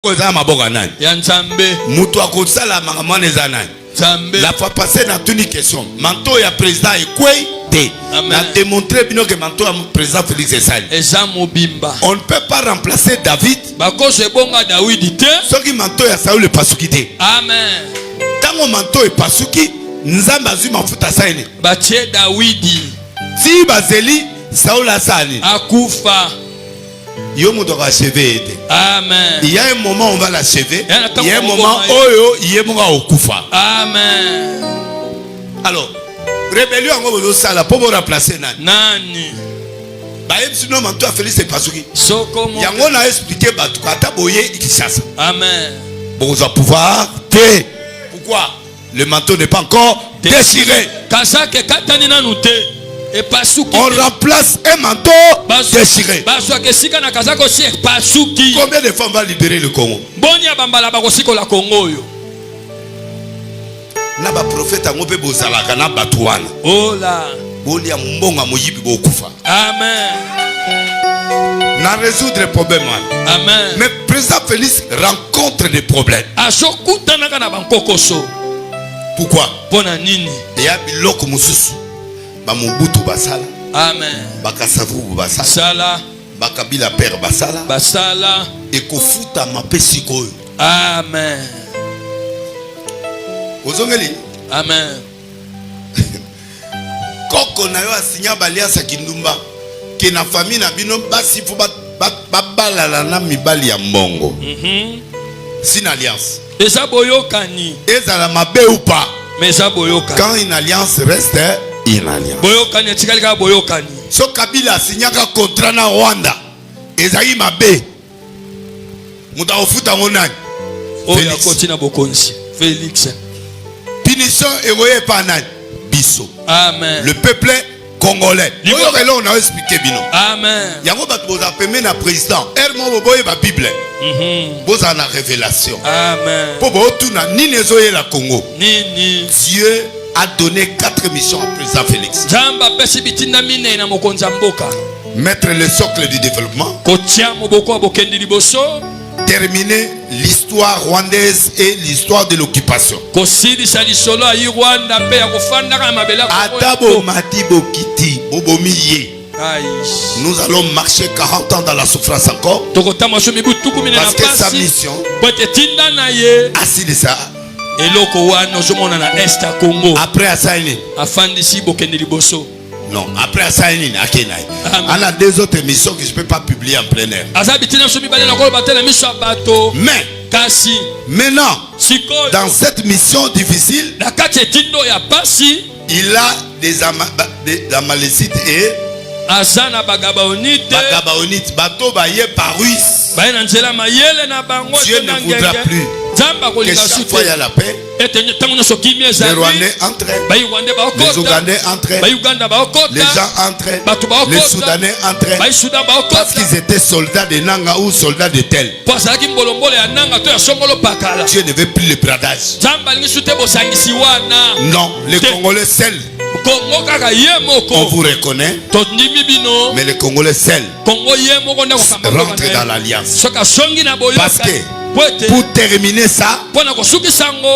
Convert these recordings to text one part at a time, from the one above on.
La fois passée, on a tenu question. Manteau ya président est quoi? On a démontré que manteau ya président Félix Esali. On ne peut pas remplacer David. Ce qui manteau ya Saoul est pasuki. Amen. Tant que manteau est pasuki, Nzamba zui mafuta saini. Batie Dawidi. Si bazeli Saoul asani. Akufa. Amen. Il y a un moment où on va l'achever. Il y a un moment où il y a un moment où Amen. Alors, rébellion en sala pour remplacer Nani. Sinon, manteau a Félix Pasuki. Il y a un expliqué Batukata Boye Ikishasa. Amen. Bon, on va pouvoir te. Pourquoi? Le manteau n'est pas encore déchiré. On remplace un manteau déchiré. Combien de femmes va libérer le Congo? Naba prophète a ngopé bozalaka na batuana. Oh là. Bolia mbonga moyibi bokufa. Amen. Na résoudre les problèmes. Amen. Mais président Félix rencontre des problèmes. Pourquoi? Il y a biloko mususu. Bamubutu basala. Amen. Bakasavu basala. Sala. Bakabila père basala. Basala. Et kofuta mapesi koyo. Amen. Ozongeli. Amen. Koko na yo asinya baliasa kindumba. Ke na famille na bino basi fo balala na mibali ya mbongo. Sin alliance. Eza boyokani. Eza la mabe ou pas. Mais eza boyokani. Quand une alliance reste une alliance. Boyokani tikalika boyokani. So Kabila signaka contrat na Rwanda. Ezayi mabe. Muta ofuta ngonani. Oya continue bokonzi. Félix. Punition eroye pa nani. Biso. Amen. Le peuple congolais. On a expliqué bino. Amen. Yango bat boza peme na président. Hermo boboye ba Bible. Boza na révélation. Amen. Bobo tuna nini ezoye la Congo. Nini. Dieu a donné 4 missions au président Félix. Jamba pesi bitinda mine na mokonza mboka. Mettre le socle du développement. Kotia moboko bokendi liboso. Terminer l'histoire rwandaise et l'histoire de l'occupation. Atabo Matibo Kiti Bobomiye. Nous allons marcher 40 ans dans la souffrance encore. Parce que sa mission, assis de ça. Après Assaini. Non, après Assaini, on a 2 autres émissions que je ne peux pas publier en plein air. Mais, maintenant, dans cette mission difficile, il a des Amalécites et Bagabaonites. Bateau baye par russe. Dieu ne voudra plus que chaque fois il y a la paix. Les Rwandais entrent, les Ougandais entrent, les gens entrent, les Soudanais entrent, parce qu'ils étaient soldats de Nanga ou soldats de tel. Dieu ne veut plus le bradage. Non, les Congolais seuls. On vous reconnaît, mais les Congolais seuls rentrent dans l'alliance. Parce que pour terminer ça,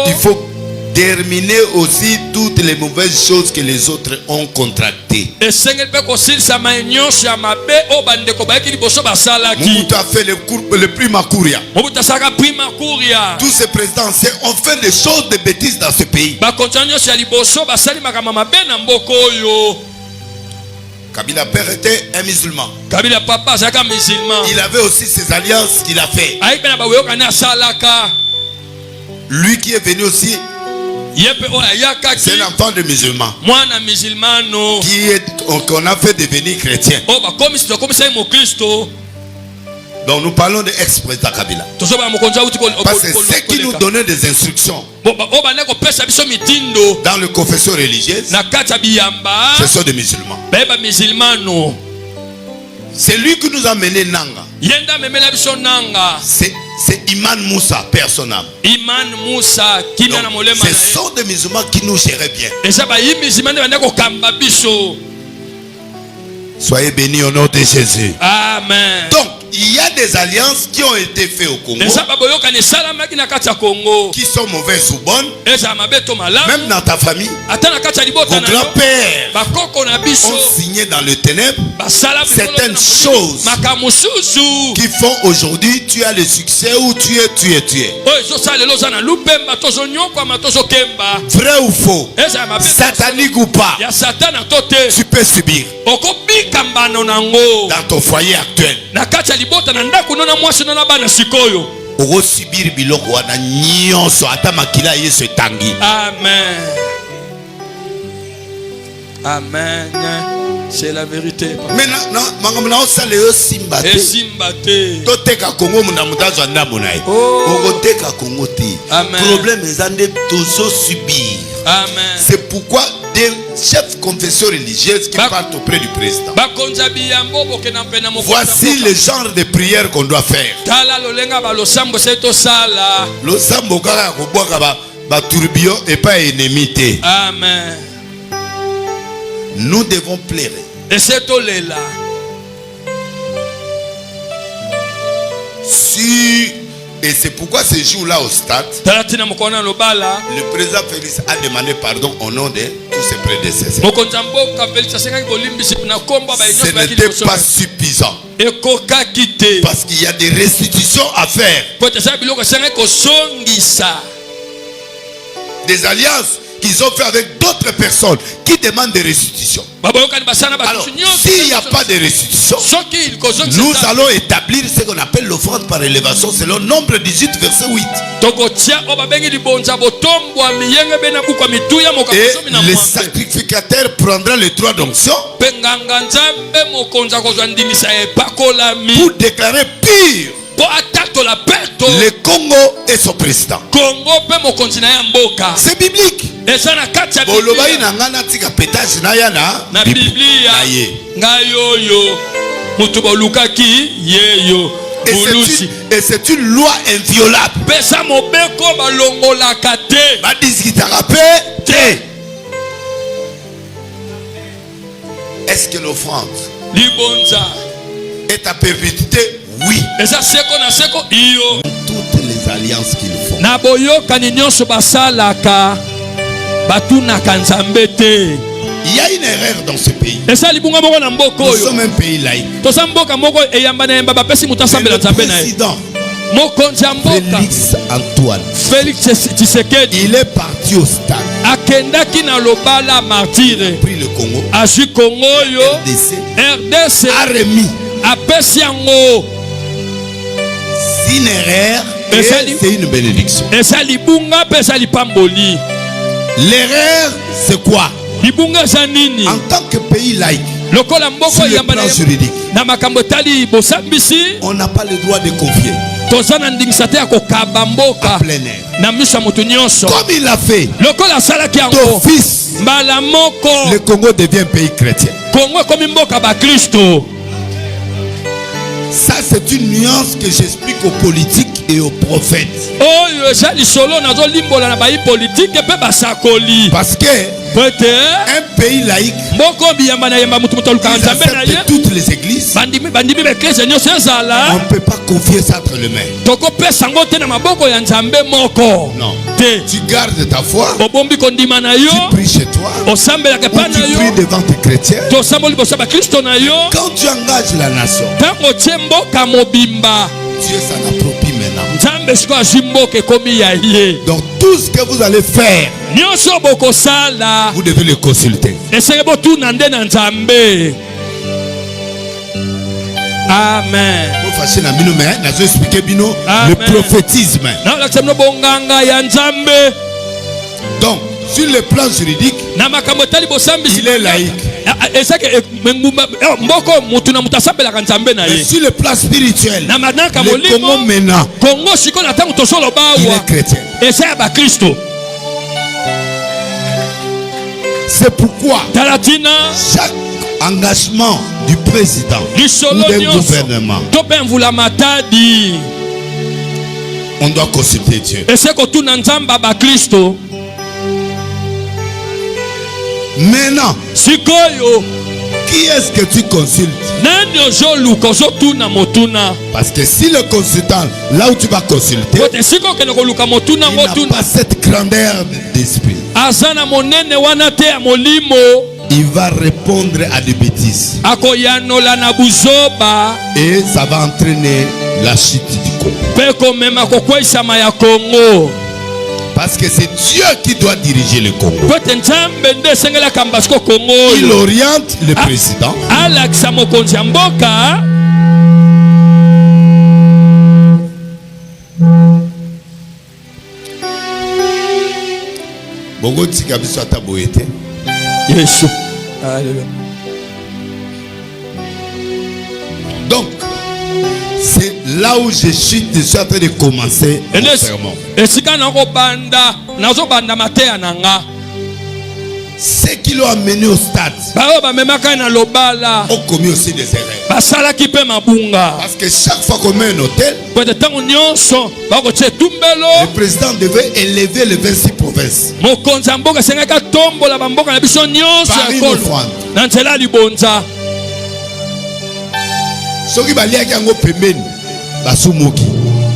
il faut terminer aussi toutes les mauvaises choses que les autres ont contractées. Mobutu a fait le prix Makuria. Tous ces présidents ont fait des choses de bêtises dans ce pays. Kabila père était un musulman. Kabila papa c'est un musulman. Il avait aussi ses alliances qu'il a fait. Lui qui est venu aussi, c'est l'enfant de musulman qu'on a fait devenir chrétien. Donc nous parlons de ex-président Kabila. Parce que ceux qui nous donnaient des instructions dans le confession religieuse, ce sont des musulmans. C'est lui qui nous a mené Nanga. C'est Iman Moussa, personne. Ce sont des musulmans qui nous géraient bien. Soyez bénis au nom de Jésus. Amen. Donc, Il y a des alliances qui ont été faites au Congo qui sont mauvaises ou bonnes. Même dans ta famille, vos grands-pères ont signé dans le ténèbre certaines choses qui font aujourd'hui tu as le succès ou tu es. Vrai ou faux, satanique ou pas, tu peux subir dans ton foyer actuel. Subir biloko wana nyonso ata makila yesu etangi. Amen. Amen. C'est la vérité. Mais non, mangomna osale yo simbate. Toteka Congo munda mutazwa ndambo naye. Okoteka Congo te. Problème ezande tozo subir. Amen. C'est pourquoi des chefs confessions religieuses qui partent auprès du président. Voici le genre de prière qu'on doit faire. Le sambo kaka kobwaka ba tourbillon et pas ennemi te. Amen. Nous devons plaire. Et c'est là. Si et c'est pourquoi ce jour-là au stade, le président Félix a demandé pardon au nom de tous ses prédécesseurs. Ce n'était pas suffisant. Parce qu'il y a des restitutions à faire. Des alliances qu'ils ont fait avec d'autres personnes qui demandent des restitutions. Alors, s'il n'y a pas de restitution, nous allons établir ce qu'on appelle l'offrande par élévation selon Nombre 18 verset 8. Et le sacrificateur prendra le droit d'onction pour déclarer pur le Congo et son président. C'est biblique. Et c'est une loi inviolable. Est-ce que l'offrande est à perpétuité? Oui. Toutes les alliances qu'ils font. Il y a une erreur dans ce pays. Nous sommes un pays laïque. Le président Félix Antoine, il est parti au stade. Il a pris le Congo. RDC a remis. C'est une erreur et c'est une bénédiction. L'erreur, c'est quoi? En tant que pays laïque, sur le plan juridique, on n'a pas le droit de confier à plein air. Comme il l'a fait d'office, le Congo devient pays chrétien. Ça, c'est une nuance que j'explique aux politiques et aux prophètes. Parce que un pays laïque, ils acceptent toutes les églises. On ne peut pas confier ça entre les mains. Non. Tu gardes ta foi. Tu pries chez toi. Ou tu pries devant tes chrétiens. Quand tu engages la nation, Dieu s'en approprie maintenant. Donc tout ce que vous allez faire, vous devez le consulter. Amen. Le prophétisme. Donc, sur le plan juridique, il est laïque. Mais sur le plan spirituel, le Congo maintenant, il est chrétien. C'est pourquoi chaque engagement du président ou d'un gouvernement, on doit consulter Dieu. Maintenant, Qui est-ce que tu consultes? Parce que si le consultant, là où tu vas consulter, il n'a pas cette grandeur d'esprit, il va répondre à des bêtises. Et ça va entraîner la chute du Congo. Parce que c'est Dieu qui doit diriger le Congo. Il oriente le président. Bongo tika biso ata boyete. Yesu. Alléluia. Donc, c'est là où je suis en train de commencer mon sermon. Ce qui l'ont amené au stade ont commis aussi des erreurs. Parce que chaque fois qu'on met un hôtel, le président devait élever les 26 provinces par une offrande.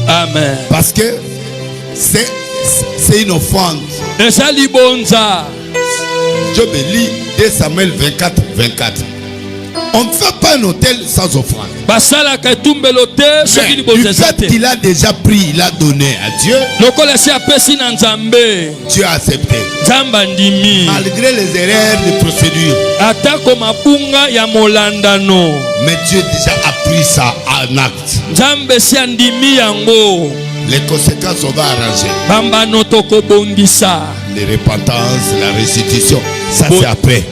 Amen. Parce que c'est une offrande. Job lit 2 Samuel 24, 24. On ne fait pas un hôtel sans offrande. Mais du fait qu'il a déjà pris, il a donné à Dieu, Dieu a accepté. Malgré les erreurs de procédure. Mais Dieu déjà a pris ça en acte. Les conséquences, on va arranger. Les repentances, la restitution, ça c'est après.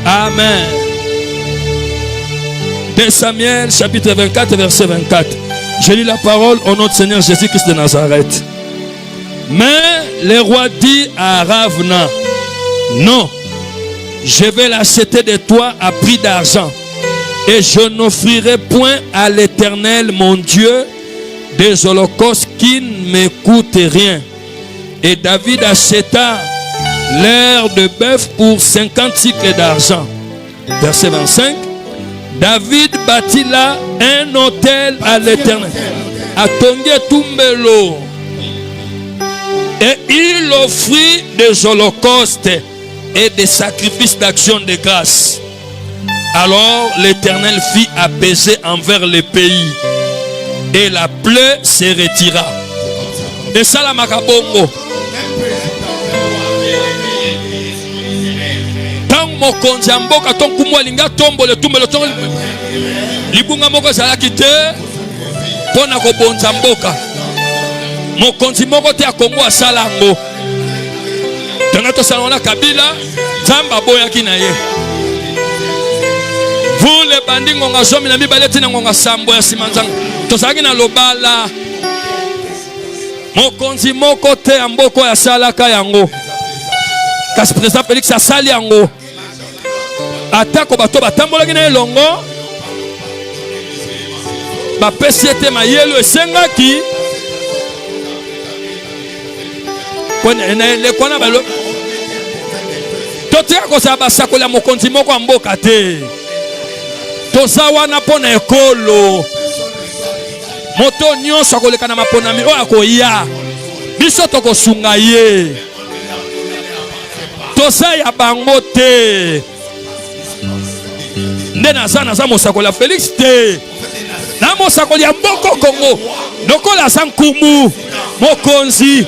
Amen. 2 Samuel chapitre 24 verset 24. Je lis la parole au nom du Seigneur Jésus-Christ de Nazareth. Mais le roi dit à Ravna: non, je vais l'acheter de toi à prix d'argent, et je n'offrirai point à l'Éternel mon Dieu des holocaustes qui ne me coûtent rien. Et David acheta l'air de bœuf pour 50 cycles d'argent. Verset 25. David bâtit là un autel à l'Éternel. Et il offrit des holocaustes et des sacrifices d'action de grâce. Alors l'Éternel fit apaiser envers le pays, et la plaie se retira. Et ça la makabongo. Tant mokonzi mboka ton kumwa linga tombo le libunga moko zala kite pona ko bonza mboka. Mokonzi moko te akongo asala ngo. Tanga to salona Kabila Zamba boya kinaye. Vous les bandits ngonga zomi na mibale tina ngonga sambo ya simanzanga. Tosaki na lobala. Mokonzi moko te amboko ya salaka yango. Kasi président Félix asali yango. Atako bato batambola kina elongo. Ba pesi ete mayelo esengaki. Le kona balo. Totia ko sa basakola mokonzi moko amboka te. Tozawa na pona ekolo. Moto nyonso akoleka na mapona mi o akoya. Biso toko sunga ye. Tosa ya bango te. Ndena sana za mosakola Félix te. Na mosakola mboko Kongo. Lokola sankumu mokonzi.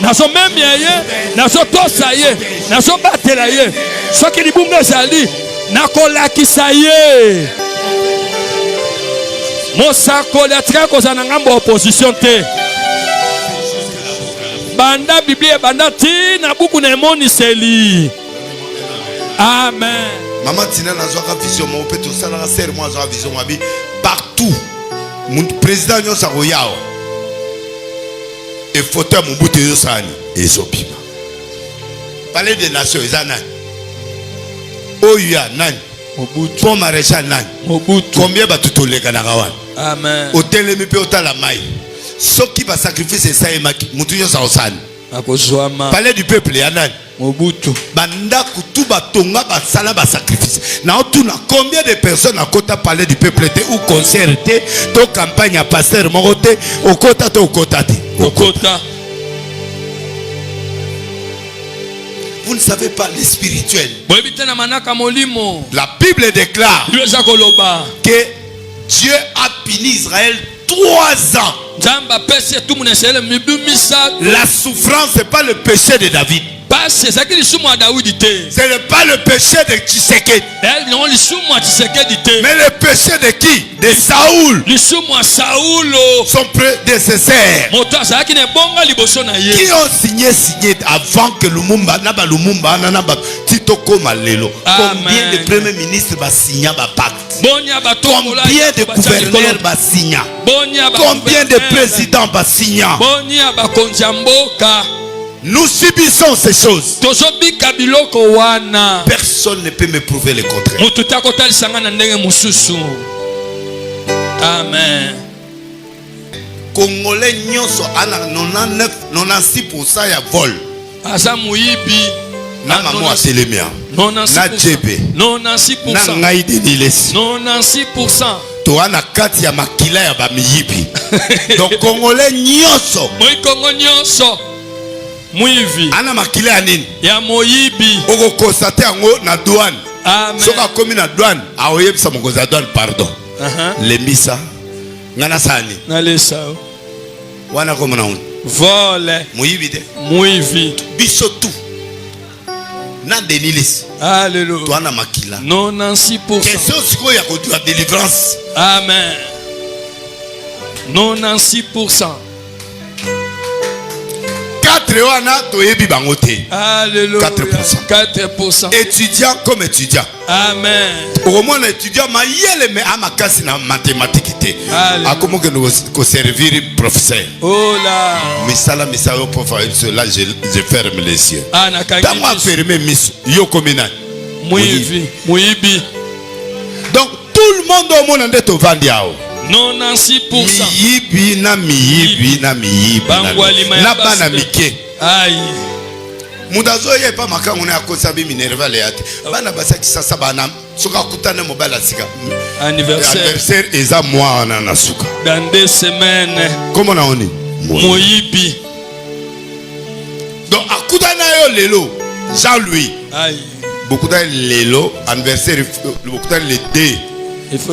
Naso memia ye, naso tosa ye, naso batela ye. Soki libunga zali nakolakisa ye. Mosakola tika kozana ngambo opposition te. Banda Biblia banda ti na buku na emoniseli. Amen. Maman Tina na zoka vision mo pe to sala na ser mo zoka vision mabi partout. Mon président nyo sa royao. Et fauteuil mon bout de sani et sopima. Parler des nations ezana. Oya nan Pour maréchal Nani. Combien va tout le Ganagawan? Amen. Hôtel et Mipé Hôtel la Maï. Ce qui va sacrifier ça et Moutuyo Saosan. Palais du peuple, Yanan. Banda Koutou Batonga Basala ba sacrifice. Na otuna combien de personnes à côté palais du peuple étaient ou concert était, to campagne à pasteur Moroté, au kota to kota te. Au kota. Vous ne savez pas les spirituels. La Bible déclare que Dieu a puni Israël 3 ans. La souffrance, ce n'est pas le péché de David. Ce n'est pas le péché de Tshisekedi. Mais le péché de qui? De Saoul. Son prédécesseur. Qui ont signé avant que Lumumba Titoko Malelo. Combien de premiers ministres va signer un pacte? Combien de gouverneurs va signer? Combien de présidents va signer? Nous subissons ces choses. Personne ne peut me prouver le contraire. Amen. Congolais nyonso ana 96% ya vol. Asa muibi na maman atelemia. Na jebe. 96%. Na ngai denilesi. 96%. To ana kati ya makila ya ba miyibi. Donc Congolais nyonso. Moi Congo nyonso. Muivi. Ana makila ya nini? Ya moyibi. Oko constate yango na douane. Amen. Soka komi na douane, aoyebisa mokonzi ya douane pardon. Lembisa. Ngana sani. Na lesa. Wana komona un. Vole. Muibi de. Muivi. Biso tout. Na denilis. Alléluia. Toi na makila. 96%. Question siko ya kotua délivrance. Amen. 96%. 4 wana toyebi bango te. Alléluia. 4%. Étudiant comme étudiant. Amen. Au moins étudiant mayele me amakasi na mathématique te. Akomo que nous servir professeur. Oh là. Misala pour faire cela je ferme les yeux. Dans moi fermer mis yo komina. Muibi. Donc tout le monde au monde est au vandiao. 96%. Miyibi na miyibi. Na bana mike. Aïe. Mudazo ye pa makango na kosabi minerva le ate. Bana basaki sasa bana soka kutana mobala sika. Anniversaire eza moi na suka. Dans 2 semaines. Comment on est? Moyibi. Donc akutana yo lelo Jean-Louis. Aïe. Beaucoup de lelo anniversaire beaucoup de le 2.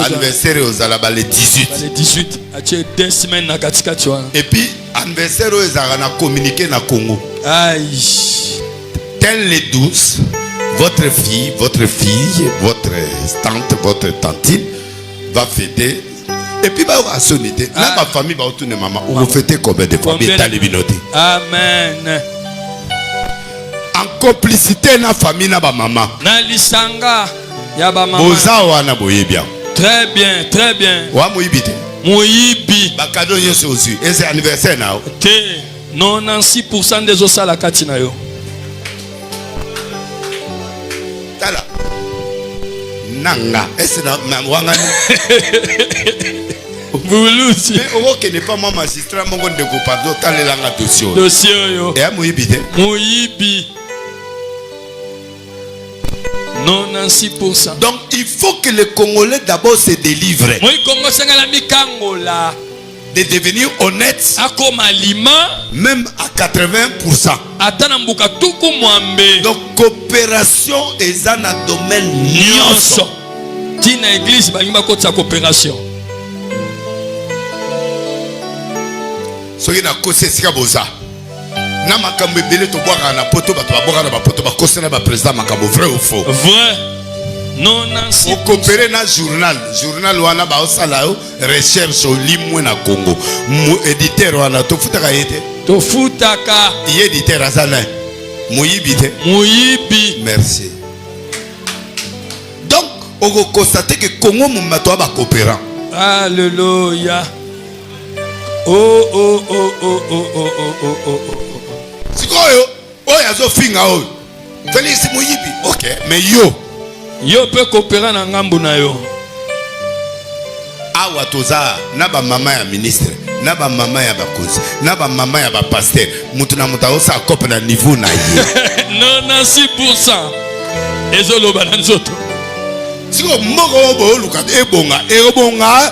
Anniversaire aux alaba le 18. Le 18. Ache 2 semaines na katika chwa. Et puis anniversaire aux na communiquer na Congo. Aïe. Tel les 12, votre fille, votre tante, votre tantine va fêter. Et puis, va sonner. Là, ma famille va retourner maman. On va fêter combien de fois? Amen. En complicité, na famille, na ba maman. Na lisanga, ya ba maman. Boza wana boye bien. Très bien, très bien. Wa moyibite. Moyibi. Ba cadeau yeso aussi. Et c'est anniversaire na. Te 96% des osala katina yo. Tala. Nanga. Est-ce na wanga? Boulousi. Mais au que n'est pas moi magistrat mon de ko pardon tala langa dossier. Dossier yo. Et moyibite. Moyibi. 96%. Donc il faut que les Congolais d'abord se délivrent. De devenir honnêtes. Même à 80%. Donc coopération est dans le domaine nyonso. Tina église balima kota coopération. Soki na kosesika boza. Na makambo ebele to boka na poto bato baboka na bapoto bakosena ba président makambo vrai ou faux? Vrai. Non, on coopérer na journal wana ba osala recherche au limwe na Congo. Mo éditeur wana to futaka yete. To futaka. Y éditeur azana. Moyibi te. Moyibi. Merci. Donc, on constate que Congo mumato ba coopérant. Alléluia. Oh oh oh oh oh oh oh oh oh oh. Sikoyo, oya zo finga o. Félix Moyibi. OK, mais yo Yo peut coopérer na ngambu na yo. Awa toza na ba mama ya ministre, na ba mama ya bakozi, na ba mama ya ba pasteur. Mutu na muta osa kope na niveau na ye. 96%. Ezoloba na nzoto. Siko moko bo luka ebonga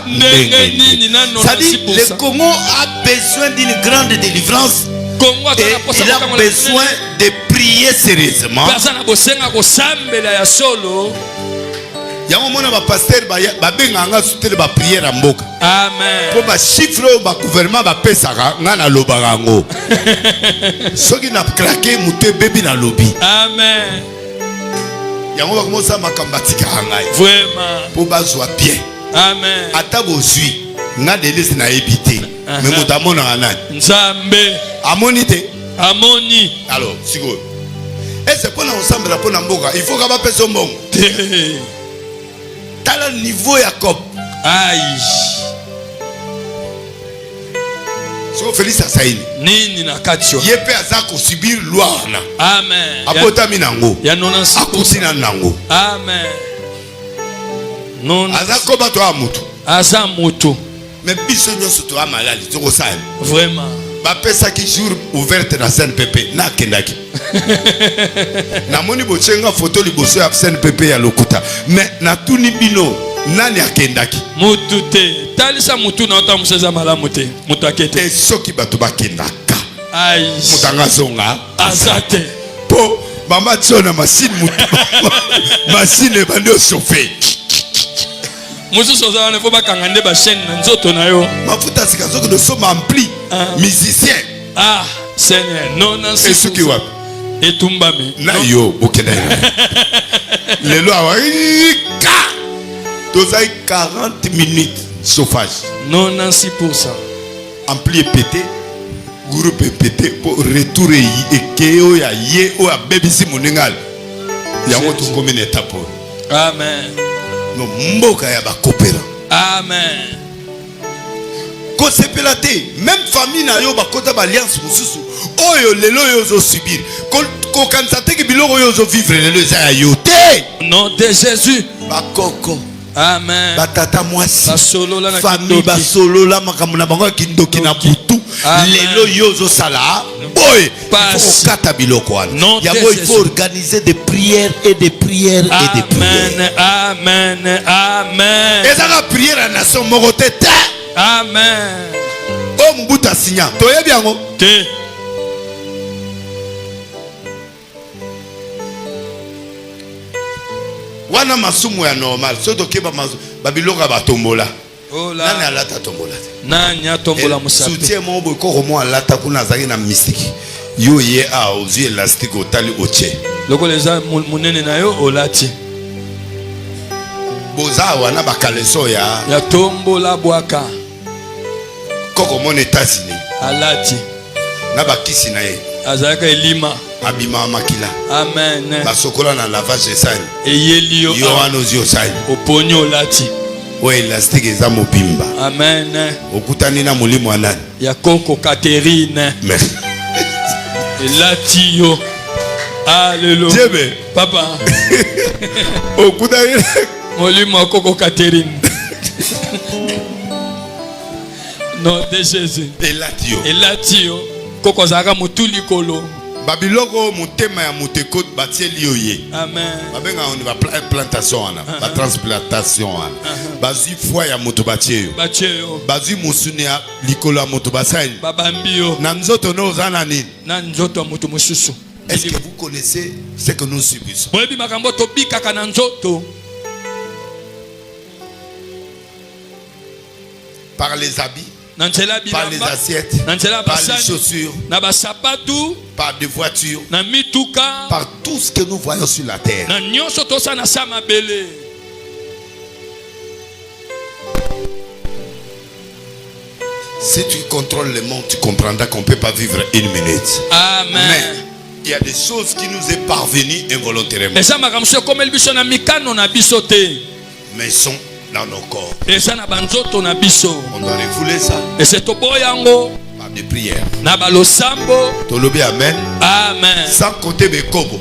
ndenge nini na 96%. C'est-à-dire le Congo a besoin d'une grande délivrance. Et il a besoin de prier sérieusement. Yango mona ba pasteur ba benga nga soutenir ba prière à mboka. Amen. Pour ba chiffre ba gouvernement ba pesaka nga na lobaka ngo. Soki na craquer muté baby na lobby. Amen. Yango ba komosa makambatika ngai. Vraiment. Pour ba zwa bien. Amen. Ata bozui nga delise na ebité. Mais mutamona anani. Nzambe. Amoni te. Amoni. Alors, sigo. Et c'est pour l'ensemble pour na mboka, il faut ka ba peso mbongo. Tala niveau ya cop. Aïe. So Félix Asaini. Nini na katio. Yepe azako subir loi na. Amen. Apota minango. Ya 96%. Akusina nango. Amen. Non. Azako bato amutu. Aza mutu. Mais biso nyoso to amalali to sala. Vraiment. Ba pesa ki jour ouverte na CNPP na kendaki. Na moni bochenga photo liboso ya CNPP ya lokuta. Mais na tuni bino nani akendaki. Mutu te. Talisa mutu na ota museza malamu te. Mutu akete. Et soki bato bakendaka. Aïe. Mutanga zonga. Azate. Po mama tsona machine mutu. Machine bande chauffer. Musu soza ne faut pas kangande ba chaîne na nzoto na yo. Mafuta sikazoki de soma ampli. Musicien. Ah, Seigneur, non non c'est ce qui va. Et tumbami. Na yo bokena. Lelo awika. Tozai 40 minutes chauffage. 96%. Ampli pété. Groupe pété pour retourner et keo ya ye o a bebisi moningal. Yango to commune étape. Amen. No mboka ya ba coopérant. Amen. Ko sepelate même famille na yo ba kota ba alliance mususu. Oyo lelo yo zo subir. Ko kansate ke biloko yo zo vivre lelo za yo te. Nom de Jésus. Ba koko. Amen. Ba tata mwasi. Ba solo la na famille ba solo la makambo na bango kindoki na butu. Lelo yo zo sala. Boy. Il faut kata biloko wana. Il faut organiser des prières et des prières et des prières. Amen. Amen. Et ça la prière à nation morote te. Amen. Oh mbuta sinya. Toye biango. Te. Wana masumu ya normal. Soto keba babiloka batombola. Oh là. Nani alata tombola. Nani atombola musapi. Soutien mo boy ko mo alata kuna zaki na mystique. Yo ye a ozi élastique otali oche. Loko leza munene na yo olati. Boza wana bakaleso ya tombola bwaka. Koko mon États-Unis. Alati. Na bakisi na ye. Azaka elima. Abima makila. Amen. Basokola na lavage sani. Eyelio. Yo anozio sani. Oponyo lati. O élastique eza mobimba. Amen. Okutani na mulimo anani. Ya Koko Catherine. Mais elati yo. Alléluia. Jebe. Papa. Okutani mulimo Koko Catherine. Non de Jésus. Elati yo. Koko zaka mutuli kolo. Babiloko mutema ya muteko batieli yoye. Amen. Babenga on va plantation ana, ba transplantation ana. Bazi foi ya moto batieyo. Batieyo. Bazi musuni ya likolo ya moto basai. Babambio. Na nzoto no zana nini? Na nzoto moto mususu. Est-ce que vous connaissez ce que nous subissons? Boyebi makambo to bikaka na nzoto. Par les habits, par les assiettes, par les chaussures, par des voitures, par tout ce que nous voyons sur la terre. Si tu contrôles le monde, tu comprendras qu'on ne peut pas vivre une minute. Amen. Mais il y a des choses qui nous est parvenues involontairement. Mais sont dans nos corps. On doit refouler ça par des prières. Tolobi amen. Amen. Sans compter mes kobo.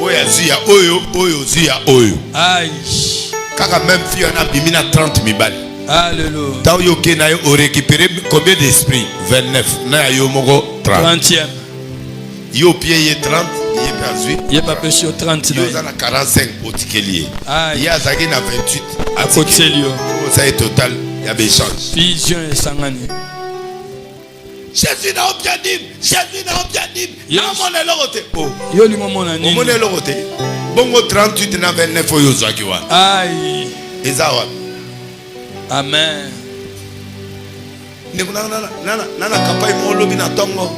oya zuya oyo oyo zuya oyo. Aïe. Kaka même fille on a bimina 30 000 balles. Alléluia. Tant yo ke na yo récupérer combien d'esprits? 29. Na yo moko 30. 30e. Yo pied y 30, y pas zui. Y pas péché au 30 yo za na 45 au tikelier. Aïe. Ya zaki na 28 à côté lio. Ça est total, il y a des chances. Vision et sangani. Jésus n'a pas dit, Jésus n'a pas dit. Yes. Non, mon éloigné. Oh. Yo li momo na nini. Mon éloigné. Bongo 38 na 29 yo zaki wa. Aïe. Ezawa. Amen. Nana campagne mo lobi na tongo.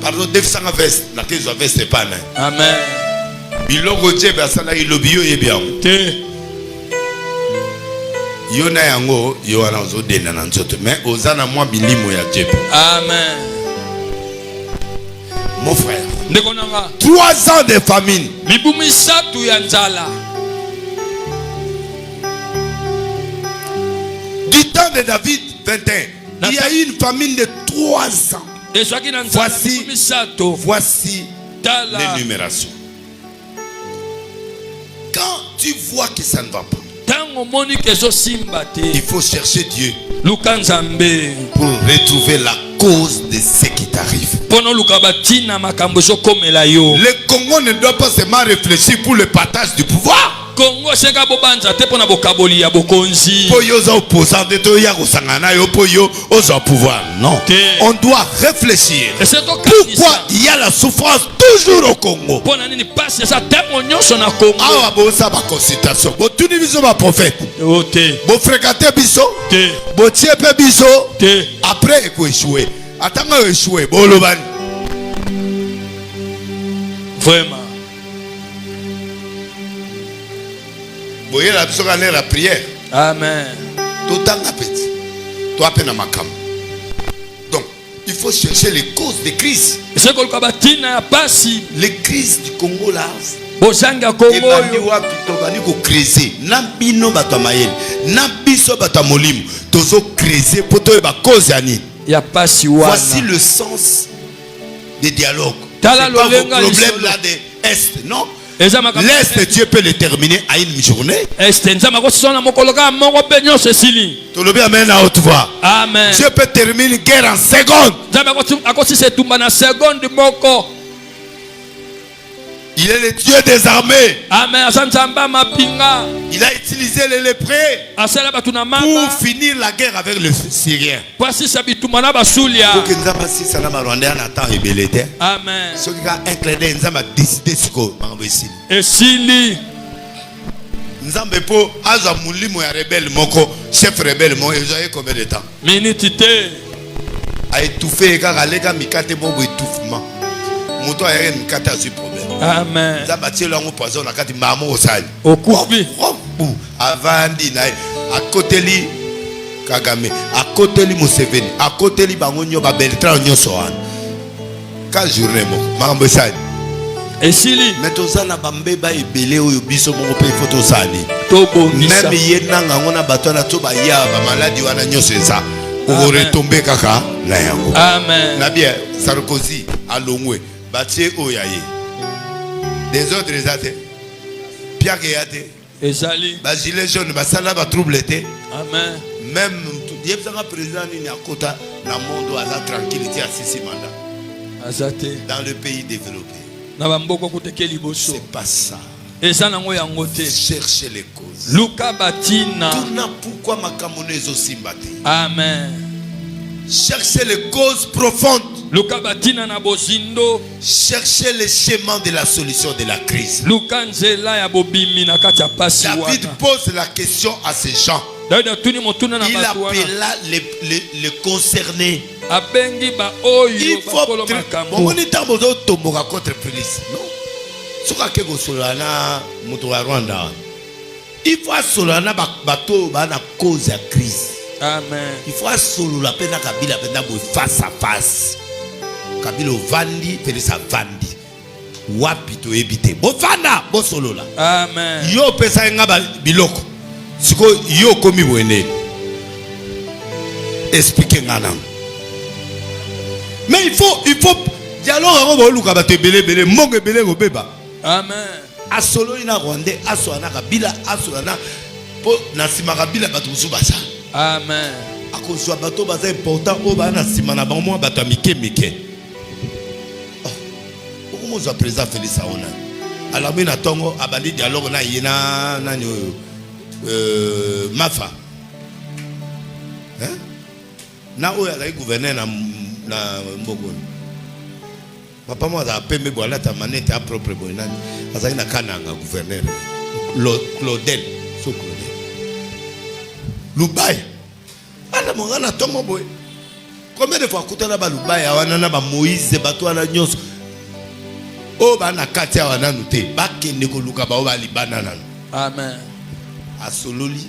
Pardon, defsanga veste, na kezo veste pas na. Amen. Biloko je ba sala ilobi yo yebian. Te. Yo na yango yo ana zo dena na nzoto mais ozana mwa bilimo ya Dieu. Amen. Mon frère. Ndekonanga. 3 ans de famine. Mibumi satu ya nzala. Du temps de David 21. Il y a eu une famine de 3 ans. Voici l'énumération. Quand tu vois que ça ne va pas, il faut chercher Dieu pour retrouver la cause de ce qui t'arrive. Le Congo ne doit pas seulement réfléchir pour le partage du pouvoir. Congo seka bobanza te pona bokaboli ya bokonzi. Poyo za opposant de to ya kusangana yo poyo oza pouvoir. Non. On doit réfléchir. Pourquoi il y a la souffrance toujours au Congo? Pona nini passe ça temo nyonso na Congo. Awa bosa ba consultation. Bo tuni biso ba prophète. Ote. Bo fréquenter biso. Te. Bo tiepe biso. Te. Après eko échouer. Atanga échouer bo lobani. Vraiment. Voyez la biso ka la prière. Amen. Tout en petit. Toi peine ma cam. Donc, il faut chercher les causes des crises. C'est que le kabatina ya pasi. Les crises du Congo là. Bozanga Congo. Et bandi wapi to bani ko creuser. Na bino bato mayel. Na biso bato molimo. Tozo creuser poto ba cause ani. Ya pasi wana. Voici le sens des dialogues. Tala le problème là de Est, non? L'Est, Dieu peut le terminer à une journée. Amen. Dieu peut terminer une guerre en seconde. Il est le Dieu des armées. Amen. Il a utilisé les lépreux pour finir la guerre avec les Syriens. Amen. Nzambe po aza mulimo ya rebelle moko chef rebelle mo ezoye combien de temps minutité a étouffé kaka leka mikate bobo étouffement moto ya mikate a eu problème. Amen. Nzambe tielo ngo poison na kati mamo osali okufi avandi na a koteli Kagame a koteli Museveni a koteli bango nyo ba Bertrand nyonso wana ka journée mo mambo osali. Et si li metozana bambeba ebele oyo biso moko pe photo sali to bongisa même yenanga ngona bato na to ba ya ba maladie wana nyoso eza o retomber kaka na yango. Amen. Na bien Sarkozy alongwe batie oyaye des autres ezate Pierre yate ezali ba gilet jaune ba sala ba trouble te. Amen. Même yebsanga président ni akota na monde aza tranquillité à 6 mandats azate dans le pays développé. C'est pas ça. Cherchez les causes. Luka batina. Pourquoi ma camoneuse aussi battue? Amen. Cherchez les causes profondes. Luka batina na bozindo. Cherchez les chemins de la solution de la crise. Luka nzela ya bobimi na kati ya pasi wana. David pose la question à ces gens. Il appela les concernés. Il faut contre police. Non. Il faut solana bateau na cause de crise. Amen. Il faut solo la peine Kabila face à face. Kabila vandi felisa vandi. Wapi to ebite. Bo fanda bo solo la. Amen. Yo pesa ngaba biloko. Siko yo komi wene. Expliquez ngana. Mais il faut dialogue avant luka ba te belé monge belé go beba. Amen. Asolo ina Rwandais, aswana kabila, aswana po nasima kabila bato musubasa. Amen. Akozwa bato baza important o ba nasima na bango bato mike mike. Comment za président Félix Saona. Alors bien atongo abandi dialogue na yena nani Mafa. Hein? Na oya la gouverneur na Mbogoni. Papa moi a pembe boala ta manette à propre bonani. Azali na kananga gouverneur. Claudel, so Claudel. Lubai. Ala mongana tongo boy. Combien de fois kutana ba Lubai awana na ba Moïse bato ala nyonso. O ba na katia wana nute ba kende ko luka ba o ba libana nanu. Amen. Asololi.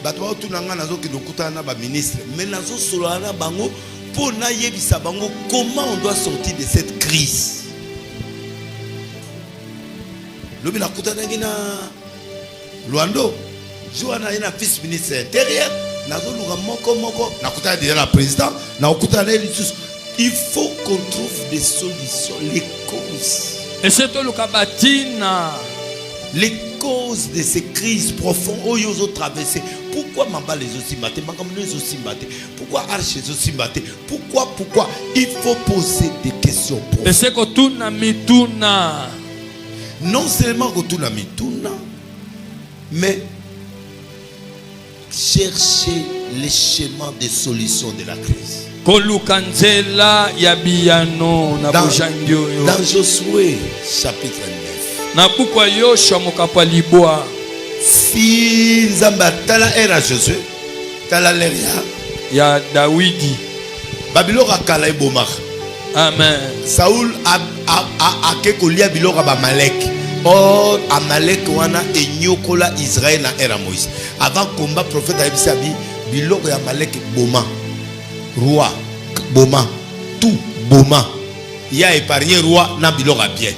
Bato ba tunanga nazo ki dokutana ba ministre, mais nazo solana bango pour na yebisa bango comment on doit sortir de cette crise. Lobi na kutana ngina Luando, Joana ina vice ministre intérieur, nazo luka moko na kutana déjà la président, na kutana litus. Il faut qu'on trouve des solutions, les causes. Et c'est tout le kabatina. Les causes de ces crises profondes où ils ont traversé. Pourquoi Mamba les aussi maté, les aussi maté? Pourquoi Arche les aussi maté? Pourquoi? Il faut poser des questions profondes. Et c'est que tout n'a mituna. Non seulement que tout n'a mituna, mais chercher les chemins de solutions de la crise. Dans Josué chapitre 9. Si Nzamba tala era Josué, tala leria ya Dawidi. Babylone akala ibomar. Amen. Saul a kekolia biloko ba Malek. Or Amalek wana enyokola Israël na era Moïse. Avant combat prophète Abisabi biloko ya Malek boma. Roi boma tout boma. Il a épargné roi na biloko bien.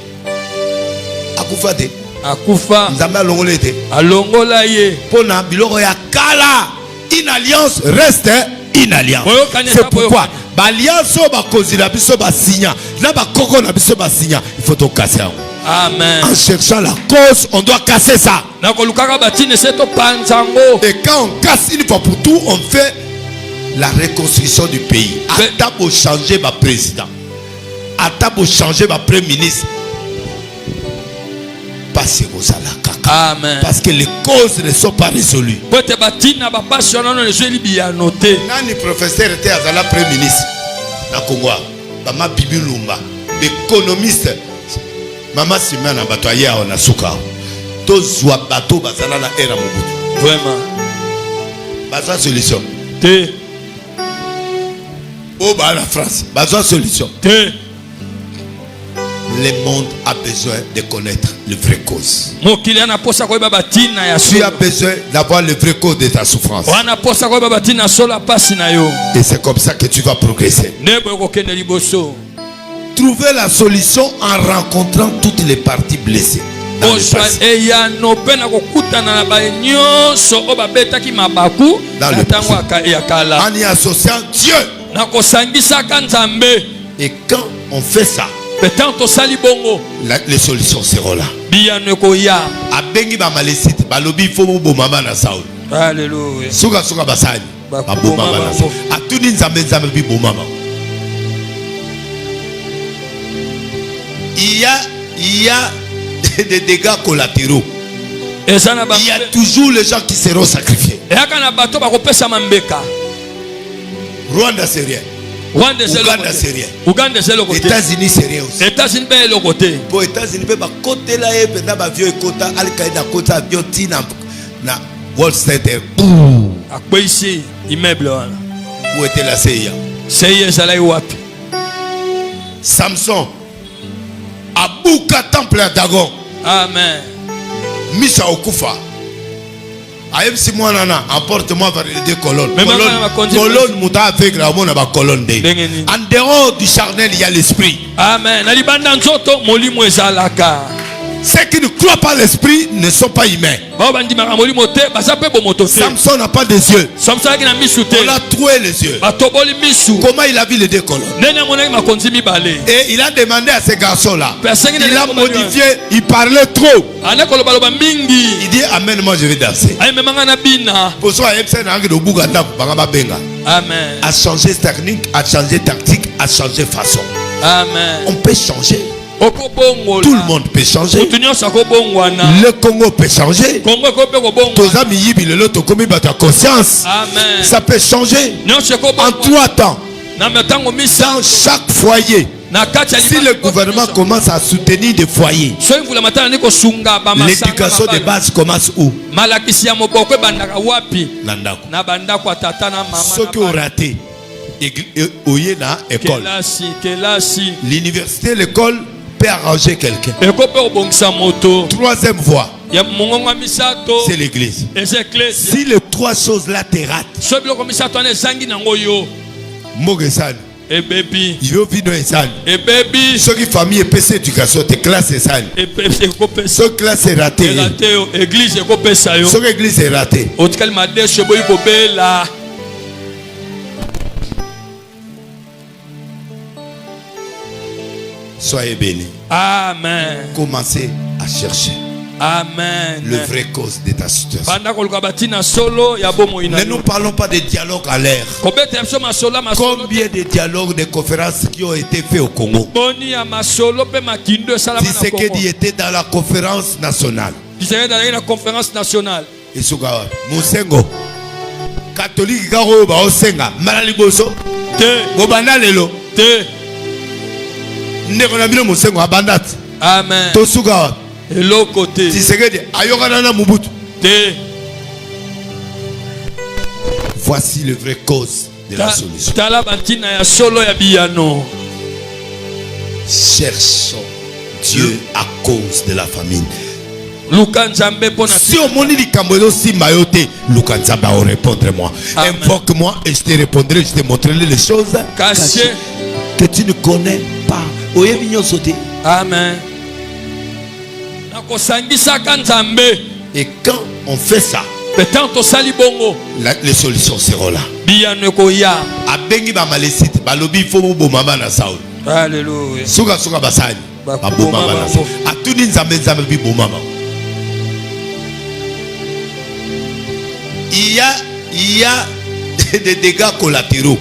Akufa te. Akufa. Nzambe alongola te. Alongola ye. Pona biloko ya kala. Une alliance reste une alliance. C'est pourquoi l'alliance ba kozila biso ba signa. Na ba koko na biso ba signa. Il faut tout casser. Amen. En cherchant la cause, on doit casser ça. Et quand on casse une fois pour tout, on fait la reconstruction du pays. Ata pour changer ma président. Ata pour changer ma premier ministre. Amen. Parce que les causes ne sont pas résolues. Nani professeur était à la premier ministre na Congo. Mama Bibi Lumba, économiste. Mama Simana Batoya on a souka. Tozwa bateau bazala na era Mobutu. Vraiment. Baza solution. Te. Oh bah la France. Baza solution. Te. Le monde a besoin de connaître les vraies causes. Tu as besoin d'avoir le vrai cause de ta souffrance. Et c'est comme ça que tu vas progresser. Trouver la solution en rencontrant toutes les parties blessées. Dans le passé. En y associant Dieu. Et quand on fait ça, les solutions seront là. Abengi ba malesite balobi fo bo mama na Saul. Alléluia. Suka basali. Ba bo mama na Saul. Atuni nzambe bi bo mama. Il y a des dégâts collatéraux. Il y a toujours les gens qui seront sacrifiés. Rwanda c'est rien. Uganda c'est rien. États-Unis c'est rien aussi. États-Unis ben le côté. Pour États-Unis ben côté là et ben ba vieux côté Al-Qaïda côté avion tina na Wall Street. À quoi ici immeuble là. Où était la CIA? CIA ça wapi? Samson Abuka temple à Dagon. Amen. Misa Okufa. Aïe si moi nana emporte-moi vers les deux colonnes. Colonne mouta avec la mona ba colonne de. En dehors du charnel il y a l'esprit. Amen. Alibanda nzoto molimo ezalaka. Ceux qui ne croient pas l'esprit ne sont pas humains. Samson n'a pas des yeux. On a troué les yeux. Comment il a vu les deux colonnes? Et il a demandé à ces garçons-là. Il a modifié, il parlait trop. Il dit amen, moi je vais danser. Pour ça, Amen. A changé technique, a changé tactique, a changé façon. Amen. On peut changer. Tout le monde peut changer. Le Congo peut changer. Conscience. Amen. Ça peut changer en 3 temps. Dans chaque foyer. Si le gouvernement commence à soutenir des foyers, l'éducation de base commence où? Ceux qui ont raté l'école, l'université, l'école peut arranger quelqu'un. 3e voie, c'est l'église. Si les 3 choses là te ratent, il veut vivre ça. Ceux qui famille et PC éducation, tes classes et ça. Ceux classe est raté. Ceux qui église est raté. Soyez bénis. Amen. Commencez à chercher. Amen. Le vrai cause de ta situation. Ne nous parlons pas de dialogue à l'air. Combien de dialogues, de conférences qui ont été faits au Congo? Tshisekedi était dans la conférence nationale. Et Sugawa, Musengo, catholique Garo Baosenga, Malaliboso, Bobana Lelo, Nekonabino Musengo, Abandat. Amen. Tosugawa. Et l'autre côté. Voici le vrai cause de la solution. Cherchons Dieu à cause de la famine. Si au monde dit Kambodo si mayoté, Lukanzamba va répondre moi. Invoque-moi et je te répondrai, je te montrerai les choses cachées que tu ne connais pas. Amen. Et quand on fait ça, les solutions seront là. Abengi ba malesite, balobi fo bo mama na Saul. Alléluia. Suga basani, ba bo mama na Saul. Atuni nzambe bi bo mama. Il y a des dégâts collatéraux.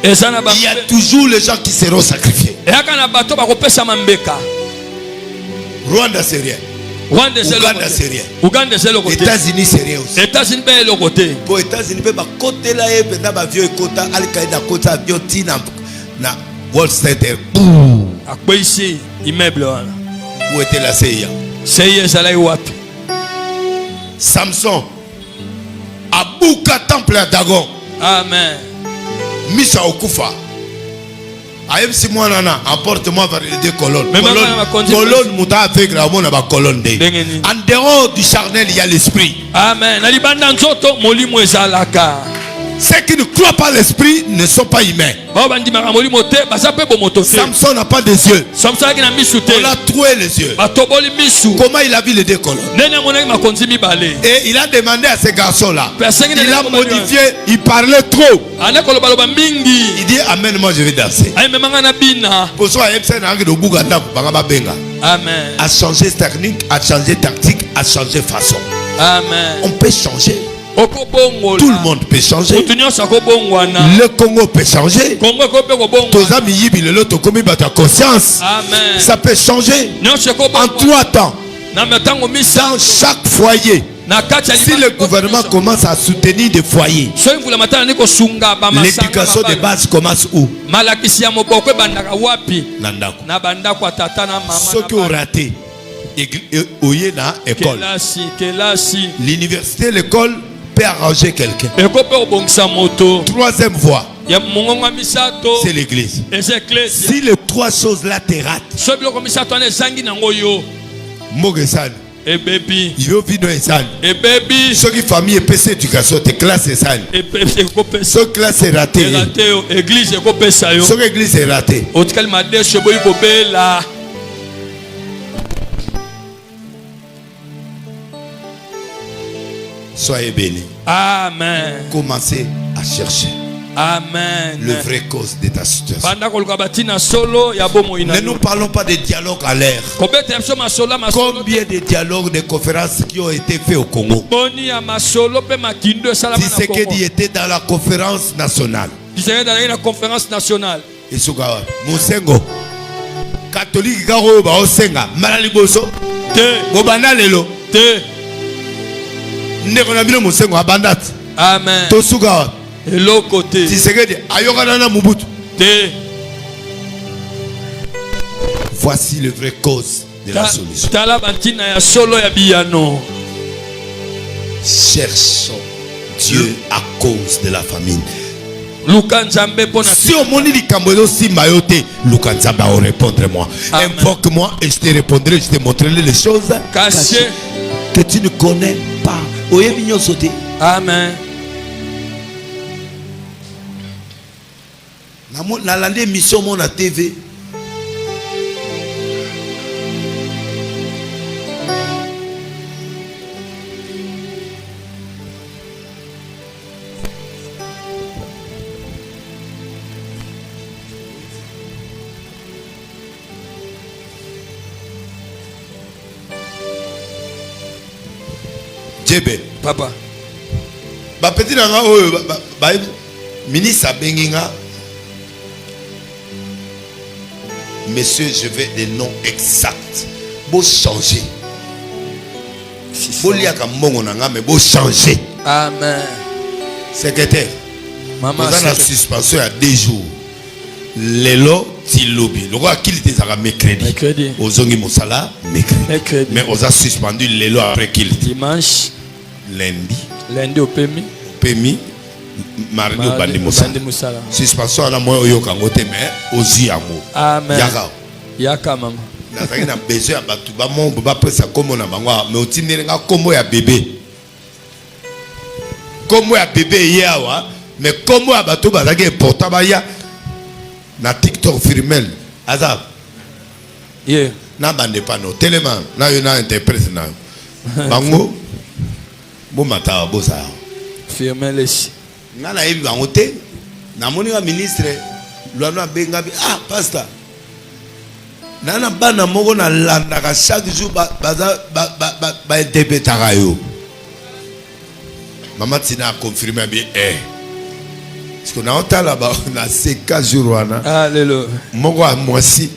Il y a toujours les gens qui seront sacrifiés. Rwanda c'est rien. Uganda c'est rien. États-Unis c'est rien aussi. Pour États-Unis, côté là et pendant ba vieux kota Al-Qaïda kota avion tina na Wall Street. Akwa ici immeuble wana. Où était la CIA? CIA ezalaki wapi? Samson abuka temple à Dagon. Amen. Misha okufa. Si moi nana emporte-moi vers les 2 colonnes. Colonne muta avec la mona ba colonne de. En dehors du charnel il y a l'esprit. Amen. Ceux qui ne croient pas l'esprit ne sont pas humains. Samson n'a pas des yeux. On a troué les yeux. Comment il a vu les 2 colonnes? Et il a demandé à ces garçons-là. Il a modifié, il parlait trop. Il dit amen, moi je vais danser. Pour ça, Amen. A changé technique, a changé tactique, a changé façon. Amen. On peut changer. Tout le monde peut changer. Le Congo peut changer. Conscience. Amen. Ça peut changer en 3 temps. Dans chaque foyer. Si le gouvernement commence à soutenir des foyers, l'éducation de base commence où? Ceux qui ont raté l'école, l'université, l'école peut arranger quelqu'un. 3e voie, c'est l'église. Si les 3 choses là te ratent, il veut vivre ça. Ceux qui famille et PC éducation, tes classes et ça. Ceux qui classe est raté. Ceux qui église est raté. Soyez bénis. Amen. Commencez à chercher. Amen. Le vrai cause de ta situation. Ne nous parlons pas de dialogue à l'air. Combien de dialogues, de conférences qui ont été faits au Congo? Tshisekedi était dans la conférence nationale. Mosengo catholique garo ba osenga malaliboso te bobana lelo te ndeko na bino Mosengo abandat. Amen. Tosuka et l'autre côté Tshisekedi ayokana na Mobutu te. Voici le vrai cause de la solution. Cherchons Dieu à cause de la famine. Si au monde dit Kambozo si mayoté, Lukanzamba va répondre moi. Invoque-moi et je te répondrai, je te montrerai les choses cachées que tu ne connais pas. Amen. Dans l'année mission mon à TV. Papa. Petit ministre Benginga. Messieurs, je veux des noms exacts. Vous changer. Vous mais vous changer. Amen. Secrétaire. Maman, vous avez la suspension à 2 jours. Lelo Tilobi. Le roi qui était à mercredi. Aux ongi Moussala, mercredi. Mais on a suspendu Lelo après qu'il dimanche. Lundi au PMI. Mardi au Bandi Moussala. Suspension à la moyen au Kangote, mais aux Yamo. Amen. Yaka maman. Nous avons besoin de tout le monde. Nous avons besoin mais aussi comment il y a bébé. Comment il y a bébé mais comment il y a tout important na TikTok firmel azab. Yeah. Na bande pas no tellement na yo na interprète na. Bango bo mata bo sa. Firmel ici. Na na yebi bango te. Na moni wa ministre Luano benga bi pasteur. Nana bana moko na landa ka chaque jour ba interprétera yo. Maman Tina a confirmé bien parce qu'on a entendu là-bas on a ces 4 jours là. Alléluia. Moko a moisi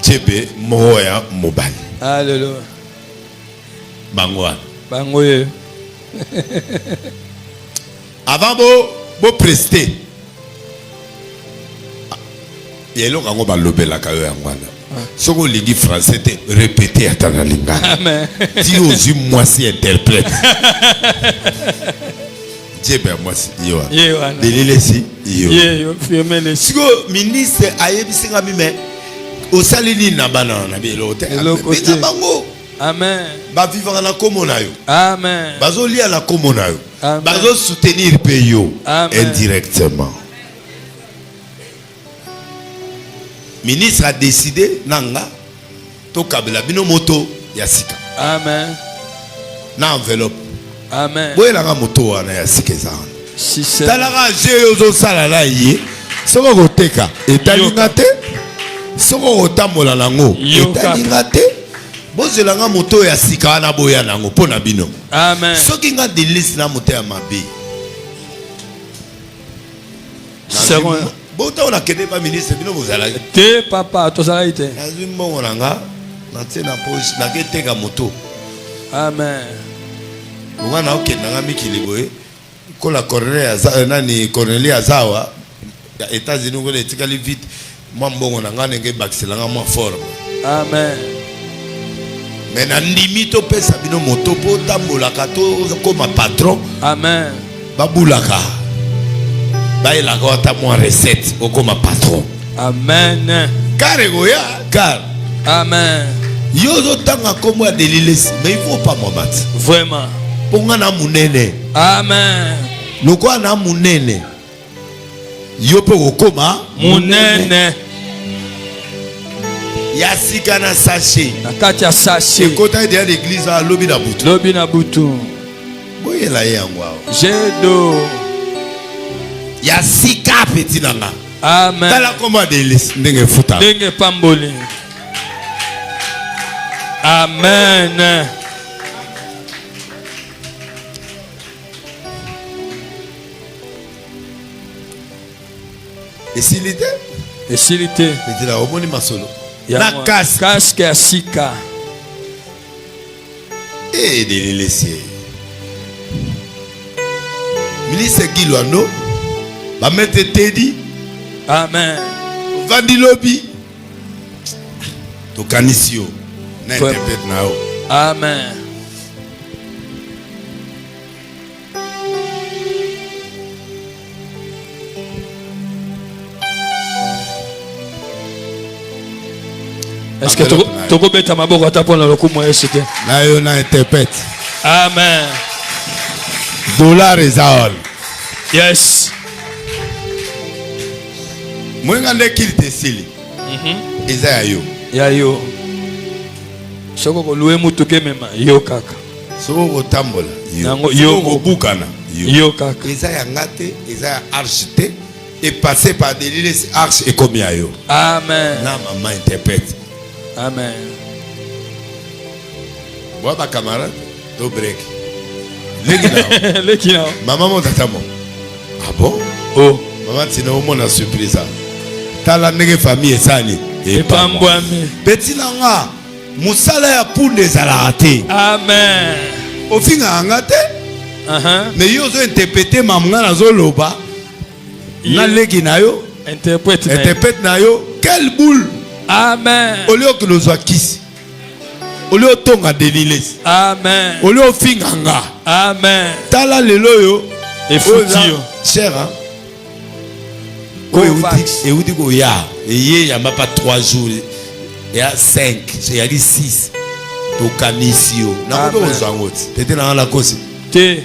djebe moko ya mobile. Alléluia. Bango ye. Avant bo prester. Yelo kango ba lobela ka yo yangwana. Ce qu'on dit français, répéter à ta langue. Amen. Dis aux yeux, moi si interprète. Dieu ben moi si yo. Delile si yo. Si le ministre ayebi singa mais au salini na bana na bi l'hôtel. Amen. Ba vivre na komo na yo. Amen. Bazo lia na komo na yo. Bazo soutenir pays indirectement. Ministre a décidé nanga to kabela bino moto yasika. Amen. Na enveloppe. Amen. Boye la moto wana yasika za. Si c'est talaka je ozo sala la yi. Soko koteka etalinga te. Soko kotambola nango etalinga te. Bozelanga moto yasika wana boya nango pona bino. Amen. Soki nga delise na moto ya mabe. C'est bon. Bon, on a quitté pas ministre, bino bozala. Te papa, to zala ite. Azui mbongo nanga, na tse na poche, na keteka moto. Amen. Bonga na okenda nga mikili boye. Ko la Cornelia nani Cornelia Zawa, ya États-Unis ko le tikali vite. Moi mbongo nanga nenge bakiselanga moi forme. Amen. Mais na ndimi to pesa bino moto po tambola kato comme patron. Amen. Babulaka. Il a moins recette comme patron. Amen. Car amen. Yozo tanga comme de l'île, mais il faut pas moment. Vraiment. Ponga na munene. Amen. Loko na munene. Yope okoma munene. Yasika na sachet. Na kati ya sachet. Kota de l'église à lobi na butu. Lobi na butu. Boy J'ai d'eau. Ya sika petit nanga. Amen. Tala comment ndenge futa. Ndenge pamboli. Amen. Esilité. Esilité. Petit la omoni masolo. Na casque ya sika. Et de les laisser. Milice Gilwano. Ba mette Teddy. Amen. Vandi lobby. To kanisio. Na interprète nao. Amen. Est-ce que tu peux mettre ma boca pour le coup moi c'était? Na yo na interprète. Amen. Dollar is all. Yes. Moi ngande kilite sili. Eza yo. Ya yo. Soko ko loué mutuke mema yo kaka. Soko ko tambola yo. Yo ko bukana yo kaka. Eza ya ngate, eza ya archite et passer par des lignes arche et comme yo. Amen. Na maman interprète. Amen. Moi ma camarade, do break. Leki now. Maman mon tata mon. Ah bon? Oh. Maman tina au monde en surprise. Tala nege famille esani. Et pas mbwami. Petit nanga. Musala ya poule des alaraté. Amen. Au fin angate. Mais yo zo interpréter mamanga na zo loba. Na leki na yo. Interprète na yo. Quelle boule. Amen. Au lieu que nous akisi. Au lieu tonga deliles. Amen. Au lieu finganga. Amen. Tala lelo yo. Et foutio. Cher hein. Et où dit qu'il y a. Et il n'y a pas 3 jours. Il y a 5. Il y a 6. To kanisio. Na ko besoin ngoti. Peut-être dans la cause. Te.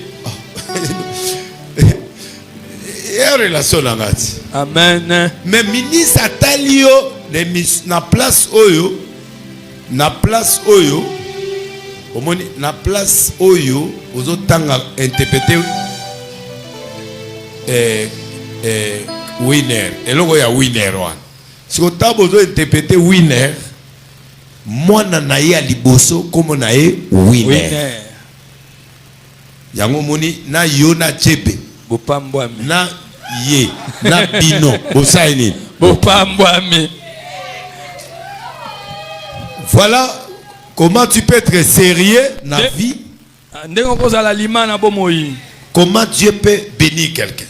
Et relation na ngati. Amen. Mais ministre atalio na place oyo. Na place oyo. Omoni na place oyo ozo tanga interpréter winner. Et là, il y a winner. Si vous avez interprété winner, moi, je suis liboso comme na winner. Yango moni na yo na chebe. Na ye na bino. Bosaini. Voilà comment tu peux être sérieux dans la vie. Comment Dieu peut bénir quelqu'un.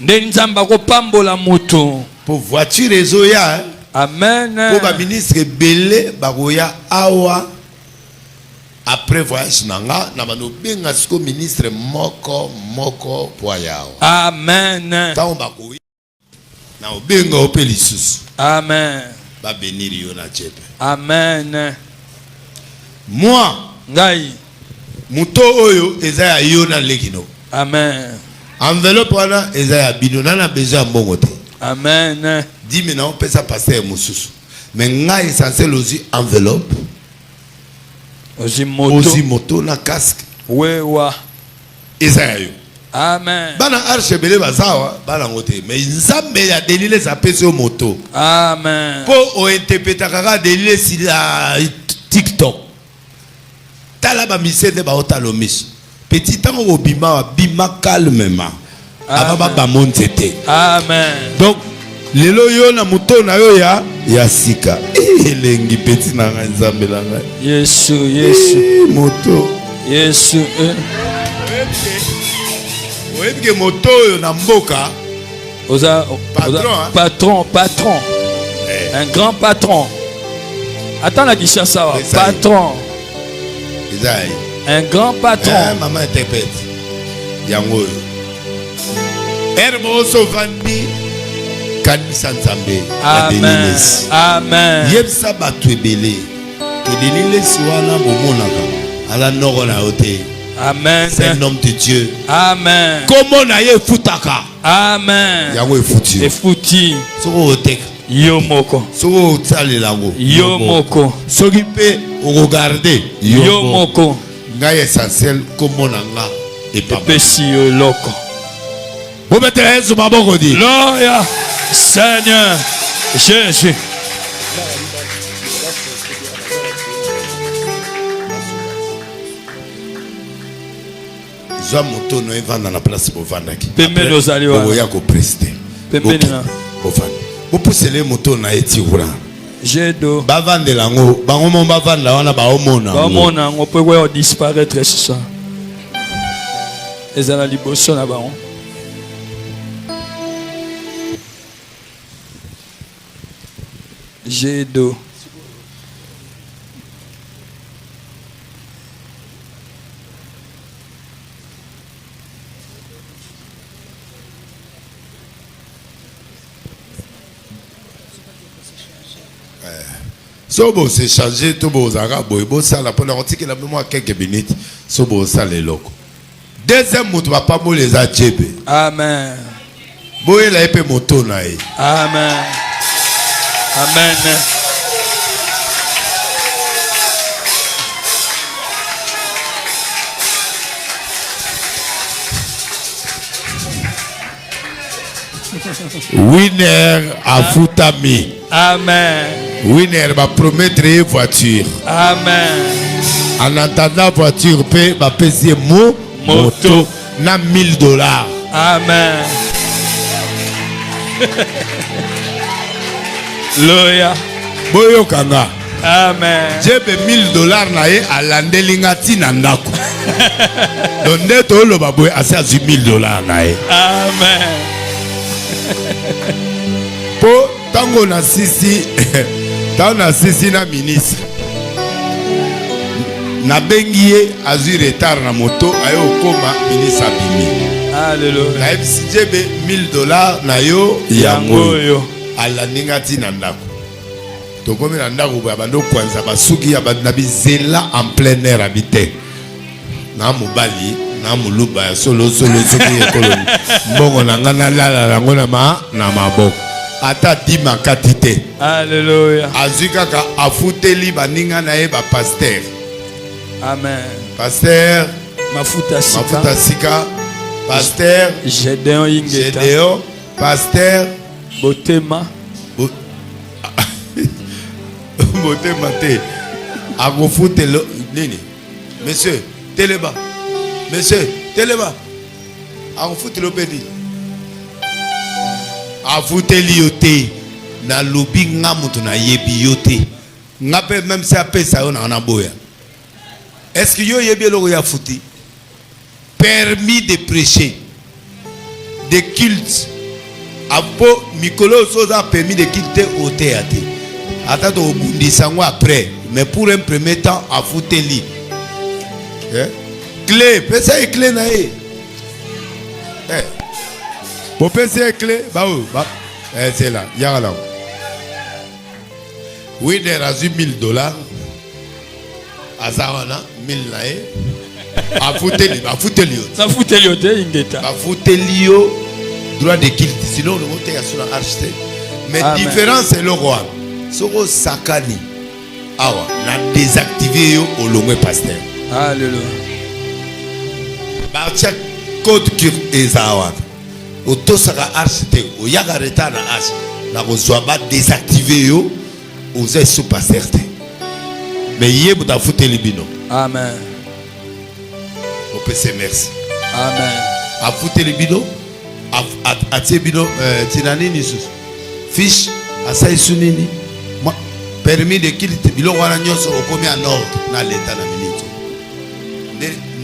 Pour voiture et zoya. Amen. Pour le ministre belé bagoya awa. Après voyage nanga na mano benga siko ministre moko poya. Amen. Tant bagoya. Na obenga opelisus. Amen. Ba bénir yo na chepe. Amen. Moi. Ngai. Muto oyo eza yo na legino. Amen. Enveloppe wana eza ya bino nana besoin mbongo te. Amen. 10 000 on peut ça passer mususu. Mais nga essentiel aussi enveloppe. Aussi moto na casque. Wewa. Eza yo. Amen. Bana arche belé bazawa bana ngote mais nzambe ya delile sa pese au moto. Amen. Po o interpréter kaka delile si la TikTok. Tala ba misede ba otalomis. Petit temps au bima calmement. Ababa ba montete. Amen. Donc lelo yo na muto na yo ya sika. Elengi petit na nzambe la ngai. Yesu. Moto. Yesu. Oebike moto yo na mboka. Patron. Un grand patron. Attends la Kinshasa. Patron. Un grand patron. Maman interprète. Yango. Herbo Sovandi. Kanisa Nzambe. Amen. Amen. Yebsa batwebele. Que delile siwana bomonaka. Ala noro na ote. Amen. C'est un homme de Dieu. Amen. Comment na ye futaka. Amen. Yango efuti. Efuti. Soko oteka. Yo moko. Soko otale lango. Yo moko. Soki pe regarder. Yo moko. Ngai essentiel comment na nga et pas loco. Vous mettez Jésus maboko dit. Gloria Seigneur Jésus. Zwa moto no evanda na place bovandaki. Pembeni ozali wa. Oya ko prester. Pembeni na. Bovanda. Bopusele moto na eti kura. Jedo. Bavandela ngo bango mo bavanda wana baomona. Baomona ngo pe ko disparaître ça. Ezala liboso na bango. Jedo. Sobo se changer tout beau arabe beau ça la pendant que la mémoire quelques minutes sobo ça les locaux. Deuxième moto va pas mo les adjebe. Amen. Boye la épée moto na e. Amen. Amen. Winner a foutami. Amen. Winner va promettre une voiture. Amen. En attendant voiture paie va payer moto na $1000. Amen. Loya. Boyo kanga. Amen. Jebe $1000 na ye alandelinga tina ndako. Donde to lo baboy asa $1000 na ye. Amen. Po tango na sisi na ministre na bengi ye azui retard na moto ayo koma ministre abimi. Alléluia. Na ebisi jebe $1000 na yo yango yo alandinga tina ndako. Tokomi na ndako ba bando kwanza basuki ya na bizela en plein air habité. Na mobali na muluba ya solo soki ekoloni. Mbongo na ngana lala lango na maboko. Ata dima katite. Alléluia. Azuka ka afuteli baninga na ye ba pasteur. Amen. Pasteur Mafuta sika. Pasteur Gédéon Ingeta. Gédéon. Pasteur Botema. Botema te. Agofutelo nini? Monsieur, teleba. Monsieur, teleba. Agofutelo pedi. Afuteli yote na lobi nga mutu na yebi yote nga pe même si apesa yo na boya. Est-ce que yo yebi lo ya futi permis de prêcher de culte apo mikolo soza permis de culte au théâtre ata to bundisa ngo après mais pour un premier temps afuteli clé pesa e clé na e pour passer clé, c'est là, il y a là. Oui, il a eu $1000. Azarana, 1000 nae. A fouteli. Ça fouteli au dé, Ingeta. A fouteli au droit de culte. Sinon, le monte à sur la architecte. Mais la différence, c'est le roi. Soro Sakani. Awa, na désactivé au long pasteur. Alléluia. Barcha code cure Ezawa. Au tosaka architecte, au yaga retard na arch, na kozwa désactiver yo, aux sous pas certain. Mais yé buta fouté libino. Amen. Au PC merci. Amen. A fouté libino, a tibino tinani ni sus. Fiche a sa isunini. Permis de quitter bilo wana nyoso au combien en ordre na l'état na minute.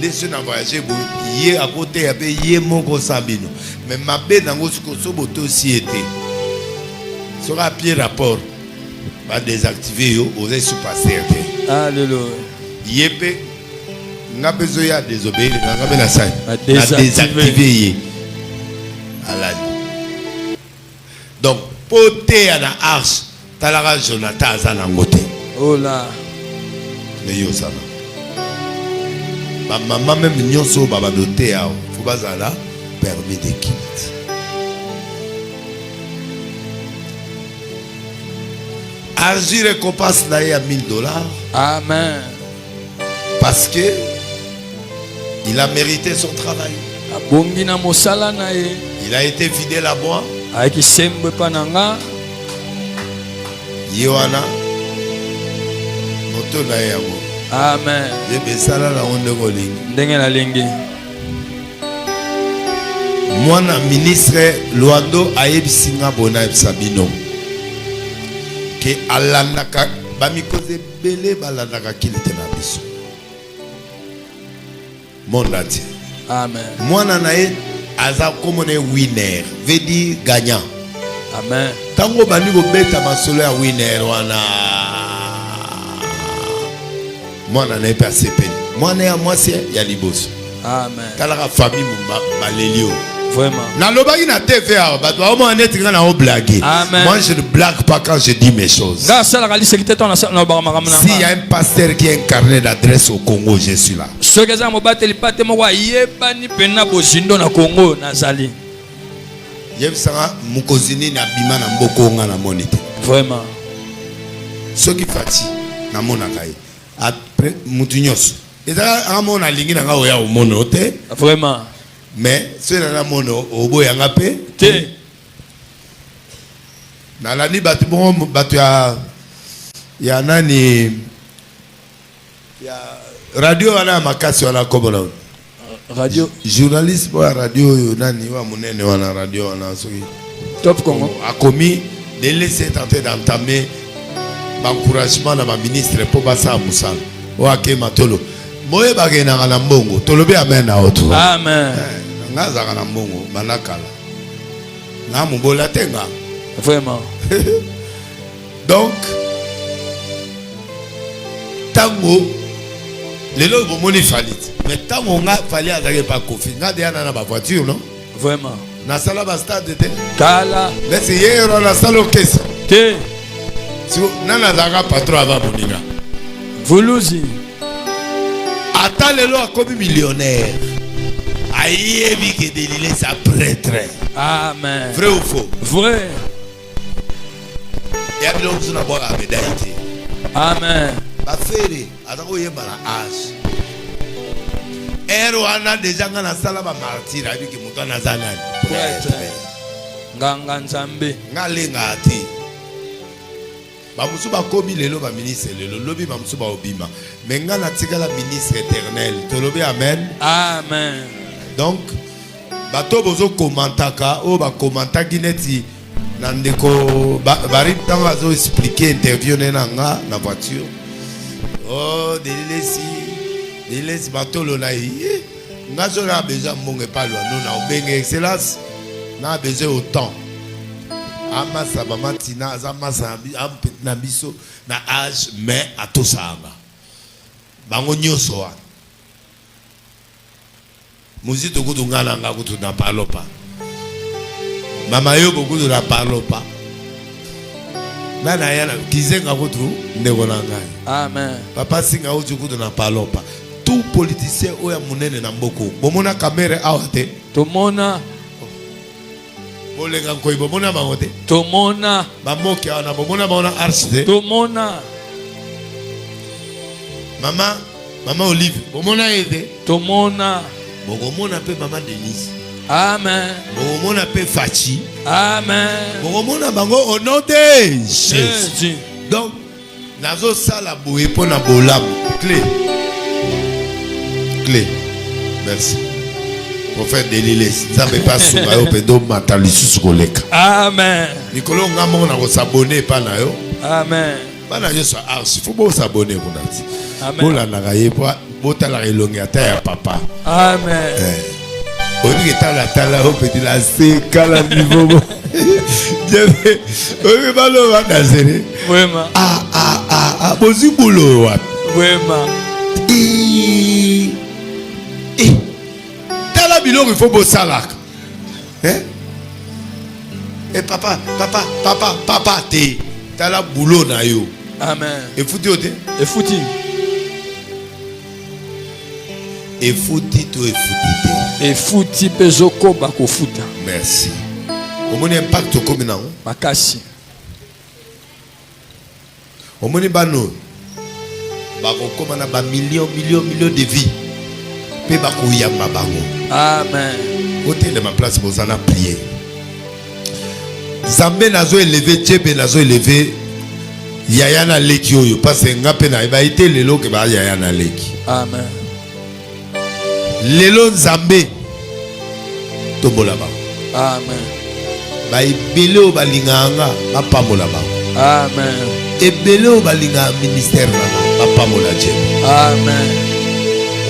Laissez nous voyager pour y à côté avec y moko sabino mais ma belle nango so boto aussi été sera pied rapport va désactiver yo osez sous passer. Alléluia. Yépe n'a besoin ya désobéir n'a la salle désactiver donc poté à la arche talara Jonathan azanangote. Oh là mais yo ça ma maman même nyonso baba doté a faut bazala permis de quitte. Argile récompense là à $1000. Amen. Parce que Il a mérité son travail. Il a été fidèle à moi. Yohana. Amen. Moi, ministre Luando Ayebisinga Bona Sabino. Que Alandaka Bamikoze Bele Balandaka Kilitenabiso. Monde entier. Amen. Moi, Nanae Aza Komone winner. Veut dire gagnant. Amen. Tango Banigo Beta Masole a winner wana. Moi, Nanae pas CP. Moi, Nanae moi c'est Yalibos. Amen. Talara famille Balelio. Vraiment. Moi je ne blague pas quand je dis mes choses. S'il y a un pasteur qui a un carnet d'adresse au Congo, je suis là. Vraiment. Ce qui fatigue, après Moutignos. Vraiment. Mais c'est la mono au bout yanga pe te na la ni batu bon batu ya nani ya radio wana makasi wana kobola radio journaliste pour radio nani wa munene wana radio wana soki Top Congo a commis de laisser tenter d'entamer l'encouragement à ma ministre pour basa musala wa ke matolo moye bagena na mbongo tolobi amen na auto amen. Vraiment. Donc, tango, les lots vont monter falit. Mais tango on a fallu à pas confier. On a déjà dans la voiture, non? Vraiment. Na sala bastade de. Kala. Mais c'est hier on a sala au caisse. Te. Si on a la patron avant moninga. Voulouzi. Attends les lots à comme millionnaire. Aïe, que Délilé sa prêtre. Amen. Vrai ou faux? Vrai. Il y a des gens qui sont à la médaille. Amen. Ma féré, attends, il y a un âge. Erwana déjà dans la salle à martyr avec qui monte na zanan. Prêtre. Nganga Nzambe. Ngalengati. Ba musu ba komi lelo ba ministre lelo lobi ba musu ba obima. Mais ngana tika la ministre éternel. To lobi amen. Amen. Donc bato bozo komantaka o ba komanta gineti nandeko bari tanga zo expliquer interview nanga na voiture. Oh Délesi bato lo na yi. Ngazo na besoin mbonge pas loin non na obenge excellence na besoin autant. Amasa bamatina azamasa na biso na âge mais atosanga. Bango nyoso wa. Muzito kutu ngana nga kutu na palopa. Mama yo kutu na palopa. Nana yana kizenga kutu ndeko na ngai. Amen. Papa singa kutu na palopa. Tout politicien oya munene na mboko. Bomona kamera awate. Tomona. Bolenga koi bomona maote. Tomona. Bamoki ana bomona baona archite. Tomona. Mama Olive. Bomona ede. Tomona. Bogomona pe Maman Denise. Amen. Bogomona pe Fachi. Amen. Bogomona bango au nom de Jésus. Donc, nazo sala boye pona bolam. Clé. Merci. Prophète Délilé, ça me passe sur ma pedo matalisu skoleka. Amen. Nicolo ngamo na ko s'abonner pa na yo. Amen. Bana yo sa archi, faut bon s'abonner pour nati. Amen. Bola na gaye pa bota la elongi ata ya papa. Amen. Oni tala o petit la c'est kala niveau. Je vais on va le voir danser. Vraiment. Bozi boulot wa. Vraiment. Tala biloko il faut bo salak. Et papa te. Tala boulot na yo. Amen. Et fouti ote. Et fouti. Et fouti to et fouti te. Et fouti pezoko bako futa. Merci. Omoni impact comme na on. Makasi. Omoni bano. Bako comme na ba millions de vies. pe ba koyamba bango. Amen. Côté de ma place vous en a prié. Zambé nazo élevé Tchebe nazo élevé Yaya na leki oyo parce que ngape na ba été lelo ke ba Yaya na leki. Amen. Lelo Zambé tombola ba. Amen. Ba ibele o balinganga ba pamola ba. Amen. Ebele o balinga ministère na ba pamola Tchebe. Amen.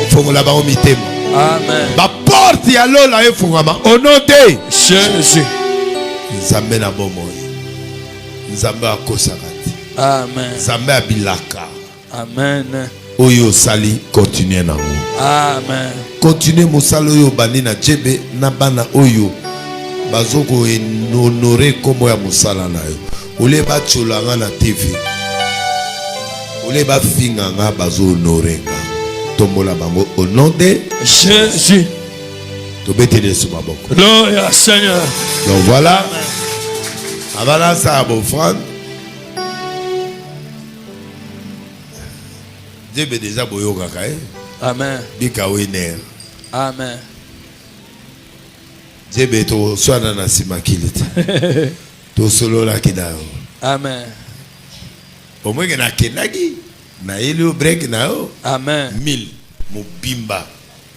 O fongola ba o mitema. Amen. Ba porte ya lola e fongama au nom de Jésus. Nzambe na bomoy. Nzambe akosaka. Amen. Nzambe abilaka. Amen. Oyo sali continue na ngo. Amen. Continue mosala oyo bani na Tchebe na bana oyo bazoko honorer komo ya mosala na yo. Ole ba tcholanga na TV. Ole ba finganga bazo honorer nga. Tombola bango au nom de Jésus. Tobetele sous ma boko. Gloire Seigneur. Donc voilà. Avant ça, bon frère. Dieu be déjà boyo kaka. Amen. Bika winner. Amen. Dieu be to swana na simakilite. To solo la kidao. Amen. Au moins que na kenagi na ile break na yo. Amen. 1000 mobimba.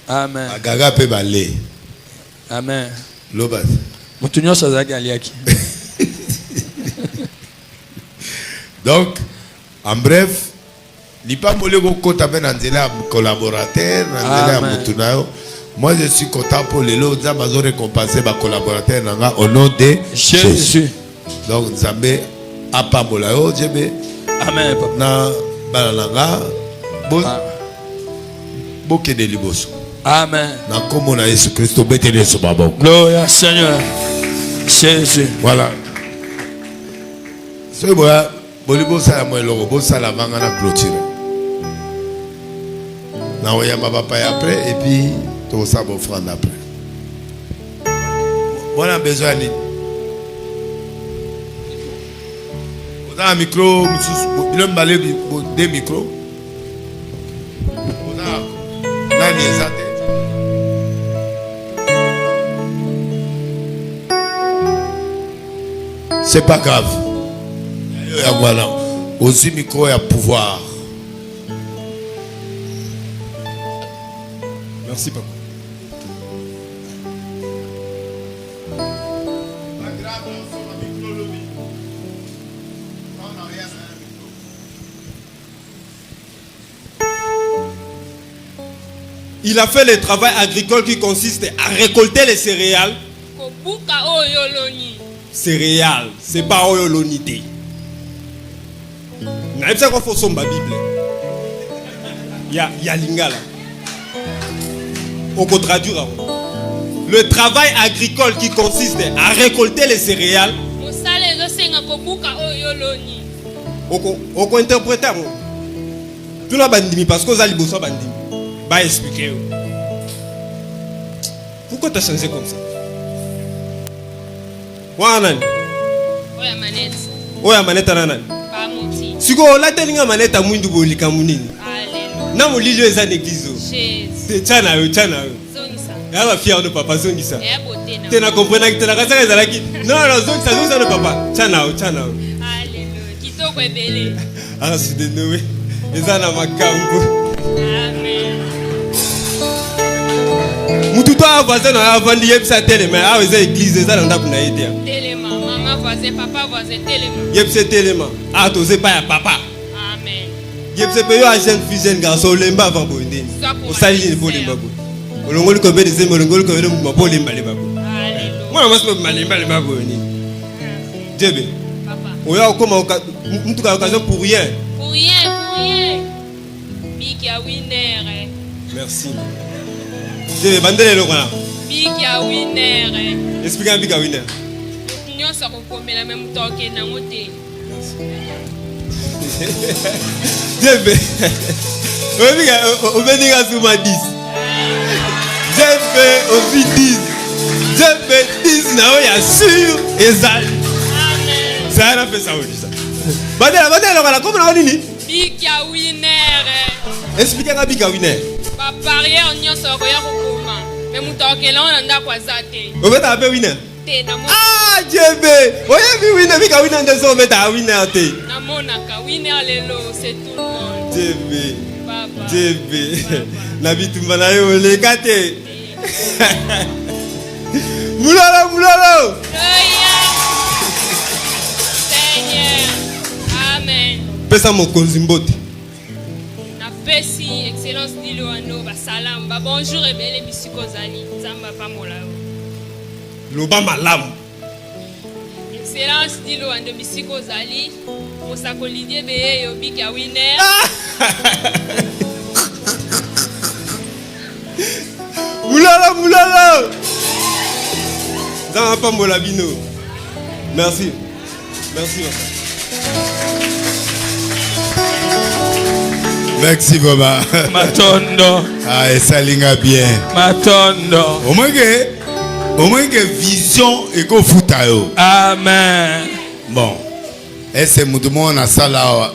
Amen. Agaga pe balé. Amen. Lobat. Mutunyo sazaki aliaki. Donc, en bref, il n'y a pas de côté de collaborateur, moi je suis content pour les autres, nous avons récompensé mes collaborateurs au nom de Jésus. Donc, nous avons pas de Amen. na balalanga boke de liboso. Amen. Na komo na Yesu Christo betele so babo. Gloire Seigneur. Jésus. Voilà. C'est bon. Bolibo sala mo eloko bo sala vanga na clôture. Na oya papa après et puis to sa bo offrande après. On a besoin de on a un micro, il a balé des micros. On a là les c'est pas grave. Voilà. Aussi micro et à pouvoir. Merci papa. Il a fait le travail agricole qui consiste à récolter les céréales. Céréales, c'est pas oyolonité. Il faut son Bible. Il y a lingala. On peut traduire. Le travail agricole qui consiste à récolter les céréales. On peut interpréter. Tout le bandimi parce que vous allez bosser bandimi. Va expliquer. Pourquoi tu as changé comme ça? Oya maneta nanani. Siko la telinga maneta mwindu bolika munini. Na mulilo eza negizo. Te chana yo. Ya ba fier de papa zongisa. Te na comprendre que te na kasaka ezalaki. Non zongisa no papa. Chana yo. Alléluia. Kitoko ebele. Ah c'est de Noé. Eza na makambo. Amen. Mututo avaze na avandi yebisa telema. Ah eza église eza na ndaku na yete. Telema, maman voisin, papa voisin, telema. Yebisa telema. Ah toze pa ya papa. Amen. Yebisa pe yo a jeune fille jeune garçon lemba avant boindeni. O sali ni bo lemba bo. Olongoli ko be de zembo olongoli ko be mo bo lemba lemba bo. Alléluia. Moi mas mo lemba bo ni. Djebe. Papa. Oya okoma mutuka occasion pour rien. Pour rien. Big ya winner. Merci. Djebe bandele lo kana. Big ya winner. Explique un big ya winner. Nyonso kokomela même toke na ngote. Djebe. O beninga suma 10. Djebe o 10. Djebe 10 na oya sûr ezali. Amen. Ça a fait ça aussi ça. Bandele lo kana comme na nini? Big ya winner. Explique un big ya winner. Ba barrière nyonso koya kokoma. Mais mutoke la on anda kwa zate. Obeta ape winner. Te na mo. Ah, jebe. Oye bi winner bi ka winner ndeso obeta winner te. Na mona ka winner lelo, c'est tout le monde. Jebe. Papa. Jebe. Na bitumba na yo le kate. Mulalo mulalo. Seigneur. Amen. Pesa mokonzi mbote. Na pesi excellence dilo ando ba salam ba bonjour et belle bisiko zali zamba pa molao. Loba malamu. Excellence dilo ando bisiko zali mosako lidie be yo big ya winner. Mulala mulala. Zamba pa molabino. Merci. Merci. Merci vraiment. Matondo. Ah, et ça linga bien. Matondo. Au moins que vision et que foutayo. Amen. Bon. Et c'est mon monde à ça là.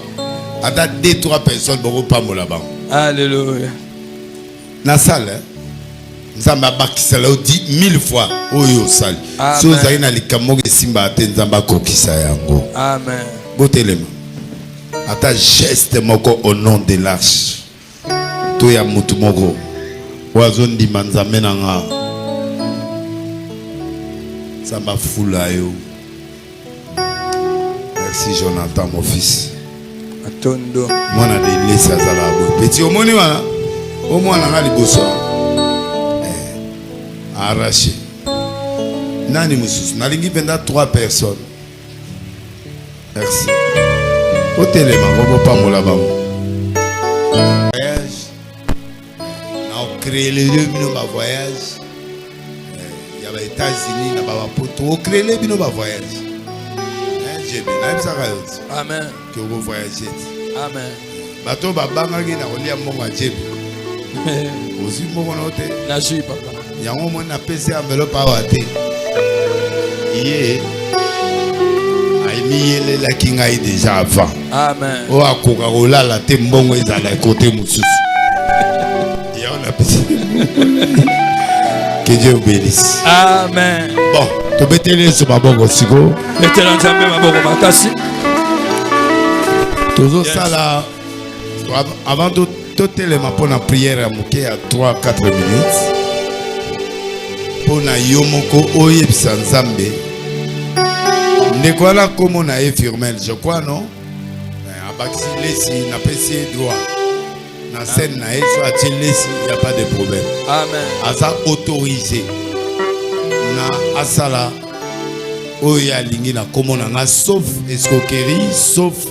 À 2-3 personnes beaucoup pas mon là-bas. Alléluia. Na salle. Nzamba bakisa la 10 000 fois. Oyo sali. Si vous avez na likamoge simba ate nzamba kokisa yango. Amen. Botelema. Ata geste moko au nom de l'arche. To ya mutu moko. Wazo ndima nzambe nanga. Samba fula yo. Merci Jonathan mon fils. Matondo. Mwana de laisse azala bo. Petit omoni wana. O mwana nga liboso. Arraché. Nani mususu. Nalingi penda 3 personnes. Merci. Hôtel et ma pas mon là-bas. Voyage. On a créé les 2 minutes de voyage. Il y a les États-Unis, il y a poto. On crée les minutes de voyage. J'ai bien ça. Amen. Que vous voyagez. Amen. Bateau babanga qui n'a rien mon adjeb. Aussi mon hôtel. La joie papa. Il y a un moment à PC enveloppe à water. Aïmi la kinga est déjà avant. Amen. Oh à Coca-Cola la tembongo est à la côté mususu. Il y a un appétit. Que Dieu bénisse. Amen. Bon, tu peux te laisser sur ma bonne sigo. Mettez l'ensemble ma bonne makasi. Toujours ça là. Avant de tout élément pour la prière à mouké à 3-4 minutes. Pour na yomoko oye sanzambe. Nekola comme on a infirmel, je crois non. Abaxi lesi na pesi droit. Na scène na eso ati lesi, il y a pas de problème. Amen. Asa autorisé. Na asala oya lingi na comme on a sauf escroquerie, sauf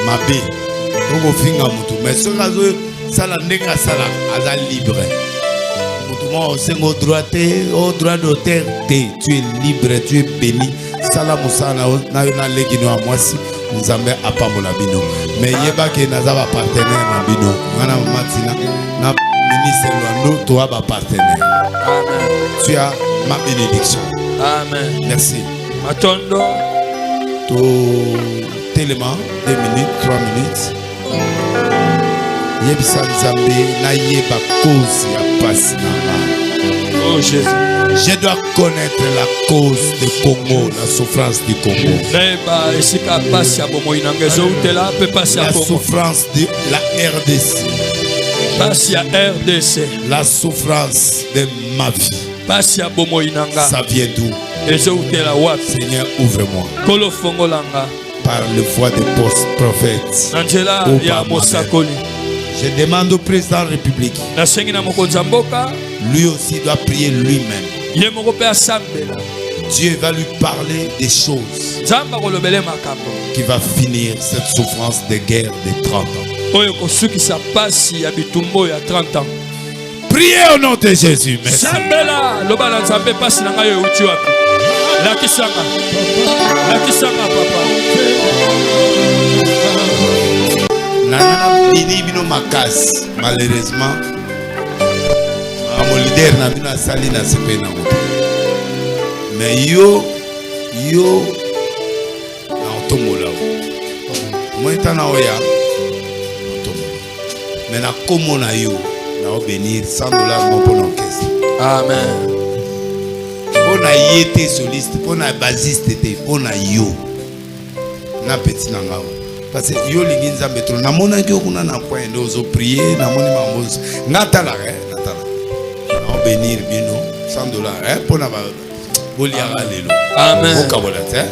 mabé. Donc au fin à mutu mais ce caso sala ndeka sala asa libre. Au droit d'auteur, tu es libre, tu es béni. Salamusana na yona legino amwasi nzambe apamola bino. Mais yeba ke nazaba partenaire na bino. Ngana matina na ministre Lwando toi ba partenaire. Amen. Tu as ma bénédiction. Amen. Merci. Matondo. To tellement 2 minutes, 3 minutes. Yebisa nzambe na yeba cause ya pasi na ma. Oh Jésus. Je dois connaître la cause du Congo, la souffrance du Congo. La souffrance de la RDC. La souffrance de ma vie. Ça vient d'où? Seigneur, ouvre-moi. Par le voie des prophètes. Je demande au président de la République. Lui aussi doit prier lui-même. Dieu va lui parler des choses qui va finir cette souffrance de guerre de 30 ans. Priez au nom de Jésus. Merci. Malheureusement, mon leader n'a pas sali na sepe na moto. Mais yo na otomola. Moi tana oya otomola. Mais na komo na yo na va bénir 100 $ pour l'orchestre. Amen. Pour na yété soliste, pour na bassiste, pour na yo. Na petit nangao. Parce que yo lingi nzambe trop. Na mona ki okuna na point ndozo prier, na moni mambozo. Natala natala. Na va bénir bino 100 $, pour na ba boliara lelo. Amen. Okabola te.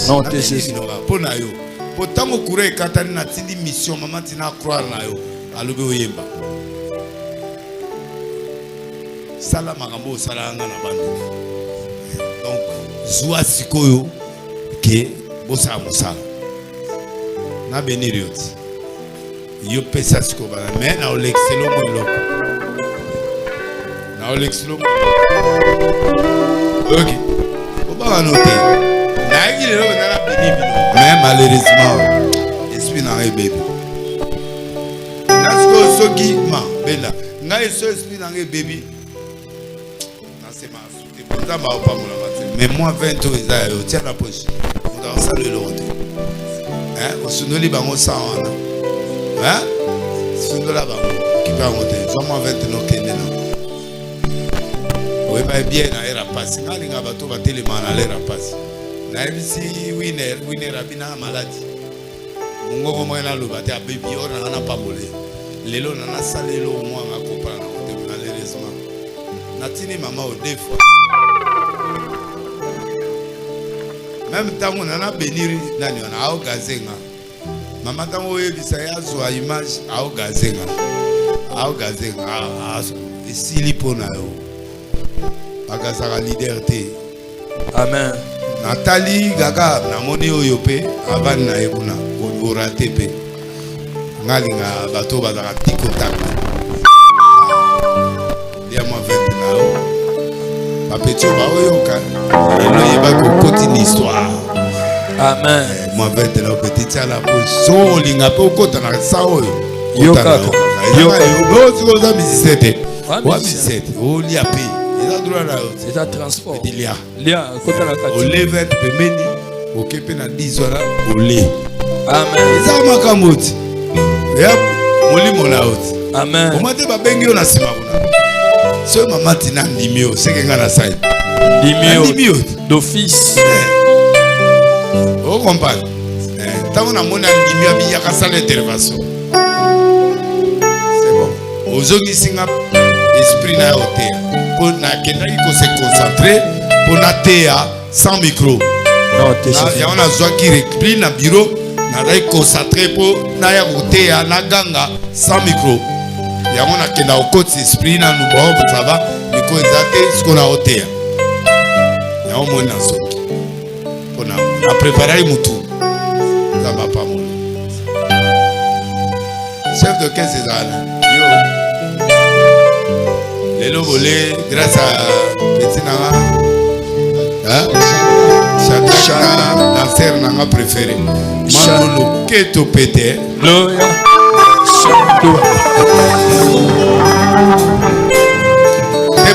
Non te Jésus. Pour na yo. Pour tango kure katani na tindi mission maman tina croire na yo. Alobe oyemba. Sala makambo sala nga na bando. Donc zwa sikoyo ke bosa mosala. Na benir yoti. Yo pesa siko bana mais na olexelo mo loko. Na olexelo. OK. Oba noter. Na ngi lelo na la bini bino. Mais malheureusement esprit na bébé. Nasko soki ma bela. Nga eso esprit na bébé. Mais moi 20 ans tiens la poche. On doit saluer le retour. Hein, on se nourrit bango ça hein? Se nourrit bango qui va monter. Moi 20 ans kende na. Oui mais bien na era passe. Na linga bato ba téléman na era passe. Na MC winner abina maladie. Mungo mo na lo bate a baby on na pas bolé. Lelo na salelo moi nga comprendre malheureusement. Natini maman au deux fois. Même temps on a bénir nani on a au gazenga. Maman tant on est bisaya sur image au gazenga. Au gazenga ici lipona yo. Agazara liberté. Amen. Nathalie Gaga na moni oyo pe avant na ekuna orate pe. Ngalinga bato bazaka tikotaka. Dia moi 20 na o. Petit ba oyoka. Il y a beaucoup de histoire. Amen. Moi 20 na petit à la position linga pe okota na sao yo. Yoka. Yoka. Yo za misete. Wa misete. O lia pe. Eza droit na yo. C'est un transport. Lia. Lia kota la kati. O lever pemeni. O kepe na 10 wala o le. Amen. Eza makamoti. Ya molimo na oti. Amen. O mate ba bengi yo na sima kuna. Ce maman tina ndimio, c'est que ngana sai. Ndimio d'office. Vous comprenez? Tant on a mon ndimio bi ya kasala intervention. C'est bon. Aujourd'hui singa esprit na hotel. Pour na kenda il se concentrer pour na tea sans micro. Non, t'es sûr. Ya on a zwa qui repli na bureau na dai concentrer pour na ya hotel na ganga sans micro. Il y a un qui a un esprit dans nous bon ça va mais quoi exactement ce qu'on a ôté il y a un monde dans ce on a préparé mon tout ça va pas mon chef de caisse c'est yo les lobolés grâce à petit nana hein chacun danseur nana préféré Manolo Keto Pété Loya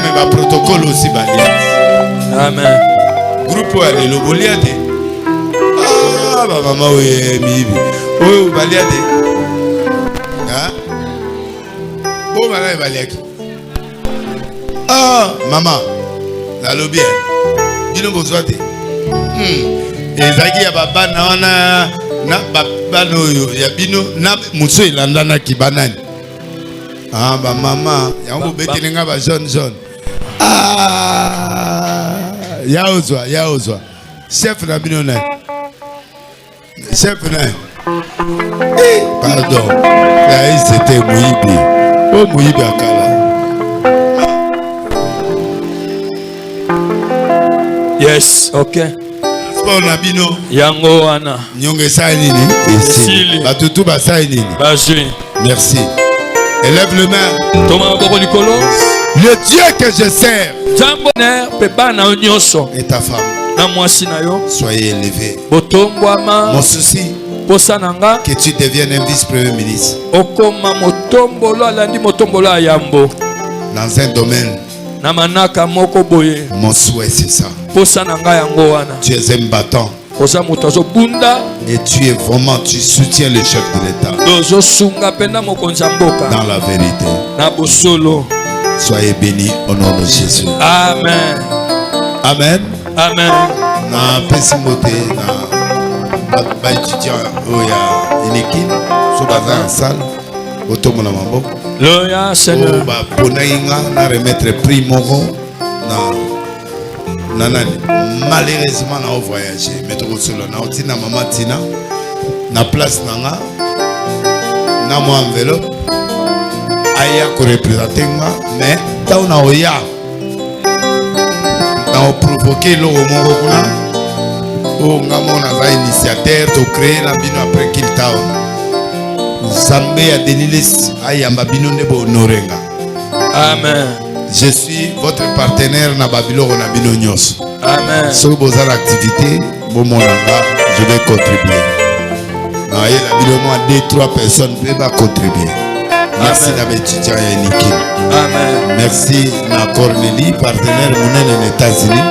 mais ma protocole aussi bali. Amen. Groupe à le boliade. Ah ba maman oui mibi. Oh baliade. Hein? Bon maman baliaki. Ah maman. La lobby. Dino bozwate. Ezaki ya baba na wana na baba no ya bino na muso ilanda na kibanani. Ah ba maman, ya ngo betelenga ba jaune. Ah ya ozwa. Chef na bino na. Chef na. Pardon. Là c'était Moyibi. Oh Moyibi akala. Yes, OK. Sport na bino. Yango wana. Nyonge sa nini? Ici. Batutu ba sa nini? Ba jouer. Merci. Élève le main. Thomas Boko Likolo. Le Dieu que je sers. Jamboner peba na onyoso. Et ta femme. Na mwasi na yo. Soyez élevé. Botombwama. Mon souci. Posananga. Que tu deviennes un vice-premier ministre. Okoma motombolo alandi motombolo ayambo. Dans un domaine. Na manaka moko boye. Mon souhait c'est ça. Posananga yango wana. Tu es un battant. Et tu es vraiment, tu soutiens le chef de l'État. Dans la vérité. Soyez bénis au nom de Jésus. Amen. Amen. Amen. Na pesimote na ba étudiant oya inekin so baza en salle otomo na maboko. Loya Seigneur. Ba ponainga na remettre prix moko na nani. Malheureusement na voyager mais to solo na otina mama tina na place nanga na mo enveloppe aya ko représenter nga mais ta na oya na provoquer le moko kuna o ngamona za initiateur to créer la bino après qu'il tao Zambé a Denilis ayamba bino nebo honorenga. Amen. Je suis votre partenaire na Babylone na bino nyos. Amen. Si vous avez l'activité bomonanga je vais contribuer. Na ye la bino moi 2-3 personnes peuvent contribuer. Merci d'avoir étudié à Nikin. Amen. Merci à Cornélie, partenaire monnaie aux États-Unis.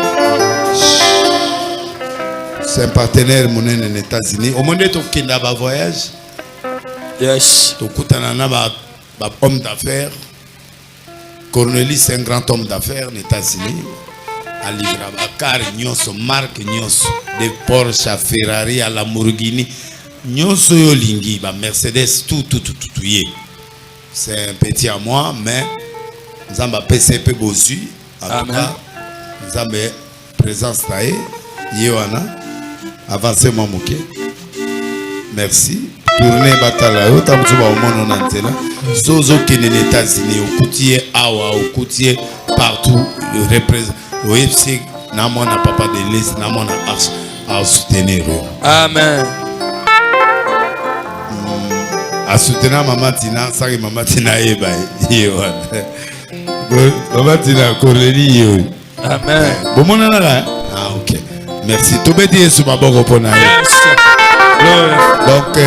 C'est un partenaire monnaie aux États-Unis. Au moment où tu as un voyage, yes. Tu as un homme d'affaires. Cornélie, c'est un grand homme d'affaires aux États-Unis. À Livrabakar, Nyos, marque Nyos, de Porsche à Ferrari à Lamborghini. Nyos Yolingi, Mercedes, tout. C'est un petit à moi, mais nous avons PCP Bossu. En tout cas, nous avons présence taille. Yohana, avancez mon mouké. Merci. Tournez Batala, au monde entier. Sozo qui est aux États-Unis, au Coutier, Awa, au Coutier, partout, représente. Au FC, n'a papa de l'Est, n'a arche à soutenir. Amen. À soutenir Maman Tina, ça que Maman Tina est Maman Tina, Cornélie. Amen. Bon, mon là. Ah, ok. Merci. Tout le monde sur ma bonne pour donc,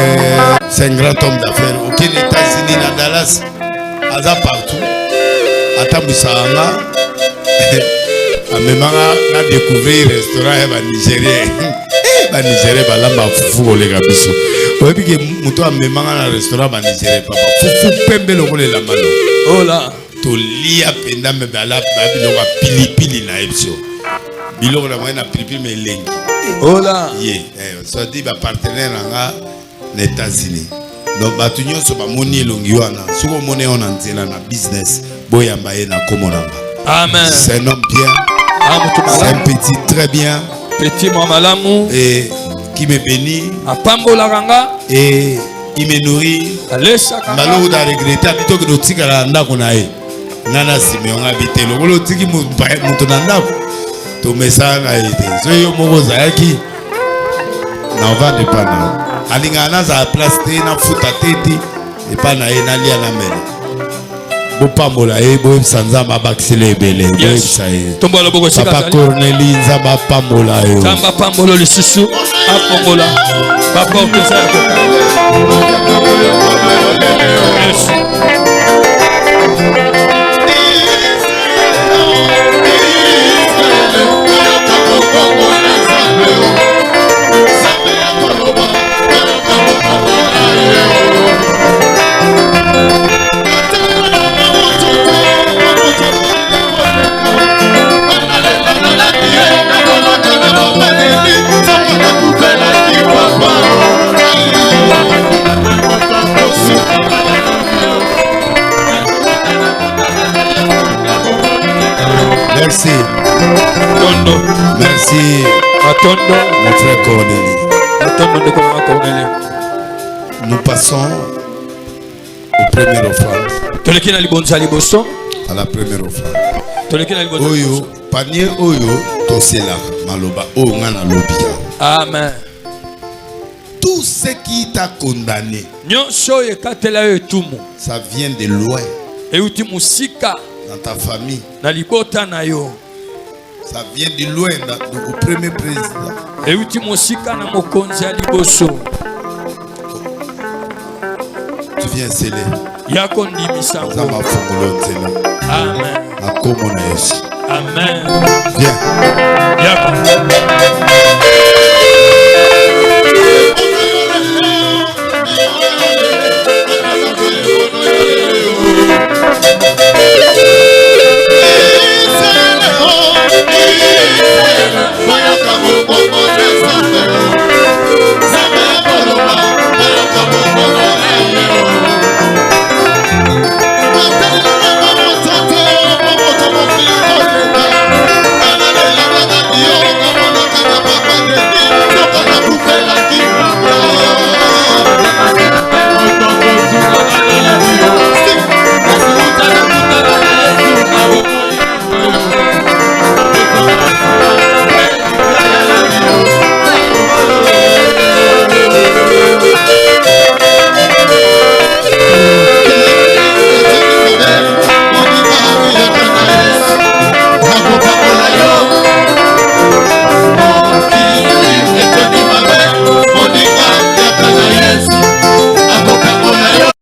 c'est un grand homme d'affaires. Au États-Unis, à Dallas, à partout. À Tamboussanga, à Memanga, on a découvert le restaurant nigérien. Nigérien, balamba fufu les gabiso. Oui, puis que muto a Memanga na restaurant nigérien, papa. Fufu pembe le rôle la mano. Oh là. To lia penda me bala babilonga pili na epsio. Bilonga na moyena pili me lengi. Oh là. Yeah, ça dit ba partenaire nga aux États-Unis. Donc ba tunyo so ba moni longi wana. Suko moni on nzela na business. Boyamba ye na komonanga. Amen. C'est un homme bien. C'est un petit très bien. Petit mamalamu. Et qui me bénit. Apambola ranga. Et il me nourrit. Alesha kanga. Malo da regretter bito que notika la ndako na ye. Nana simeonga bitelo. Kolo tiki muto na ndako. To mesanga ete. So yo moko zayaki. Na on va dépendre. Alingana za place te na futa tete. Et pas na ye na lia na mele. Bopambola e bo sanzamba bakisele bele bo saye tombola boko sika papa Cornélie nzamba pambola yo nzamba pambola le susu apambola papa okeza merci Tondo merci Atondo mon frère Cornélie Atondo de Cornélie. Nous passons au premier offrande tolekina libonza liboso à la première offrande tolekina libonza oyo panier oyo tosela maloba o ngana lobia. Amen. Tout ce qui t'a condamné ça vient de loin dans ta famille. Ça vient de loin au premier président. Tu viens sceller. Amen. Amen. Amen. Viens.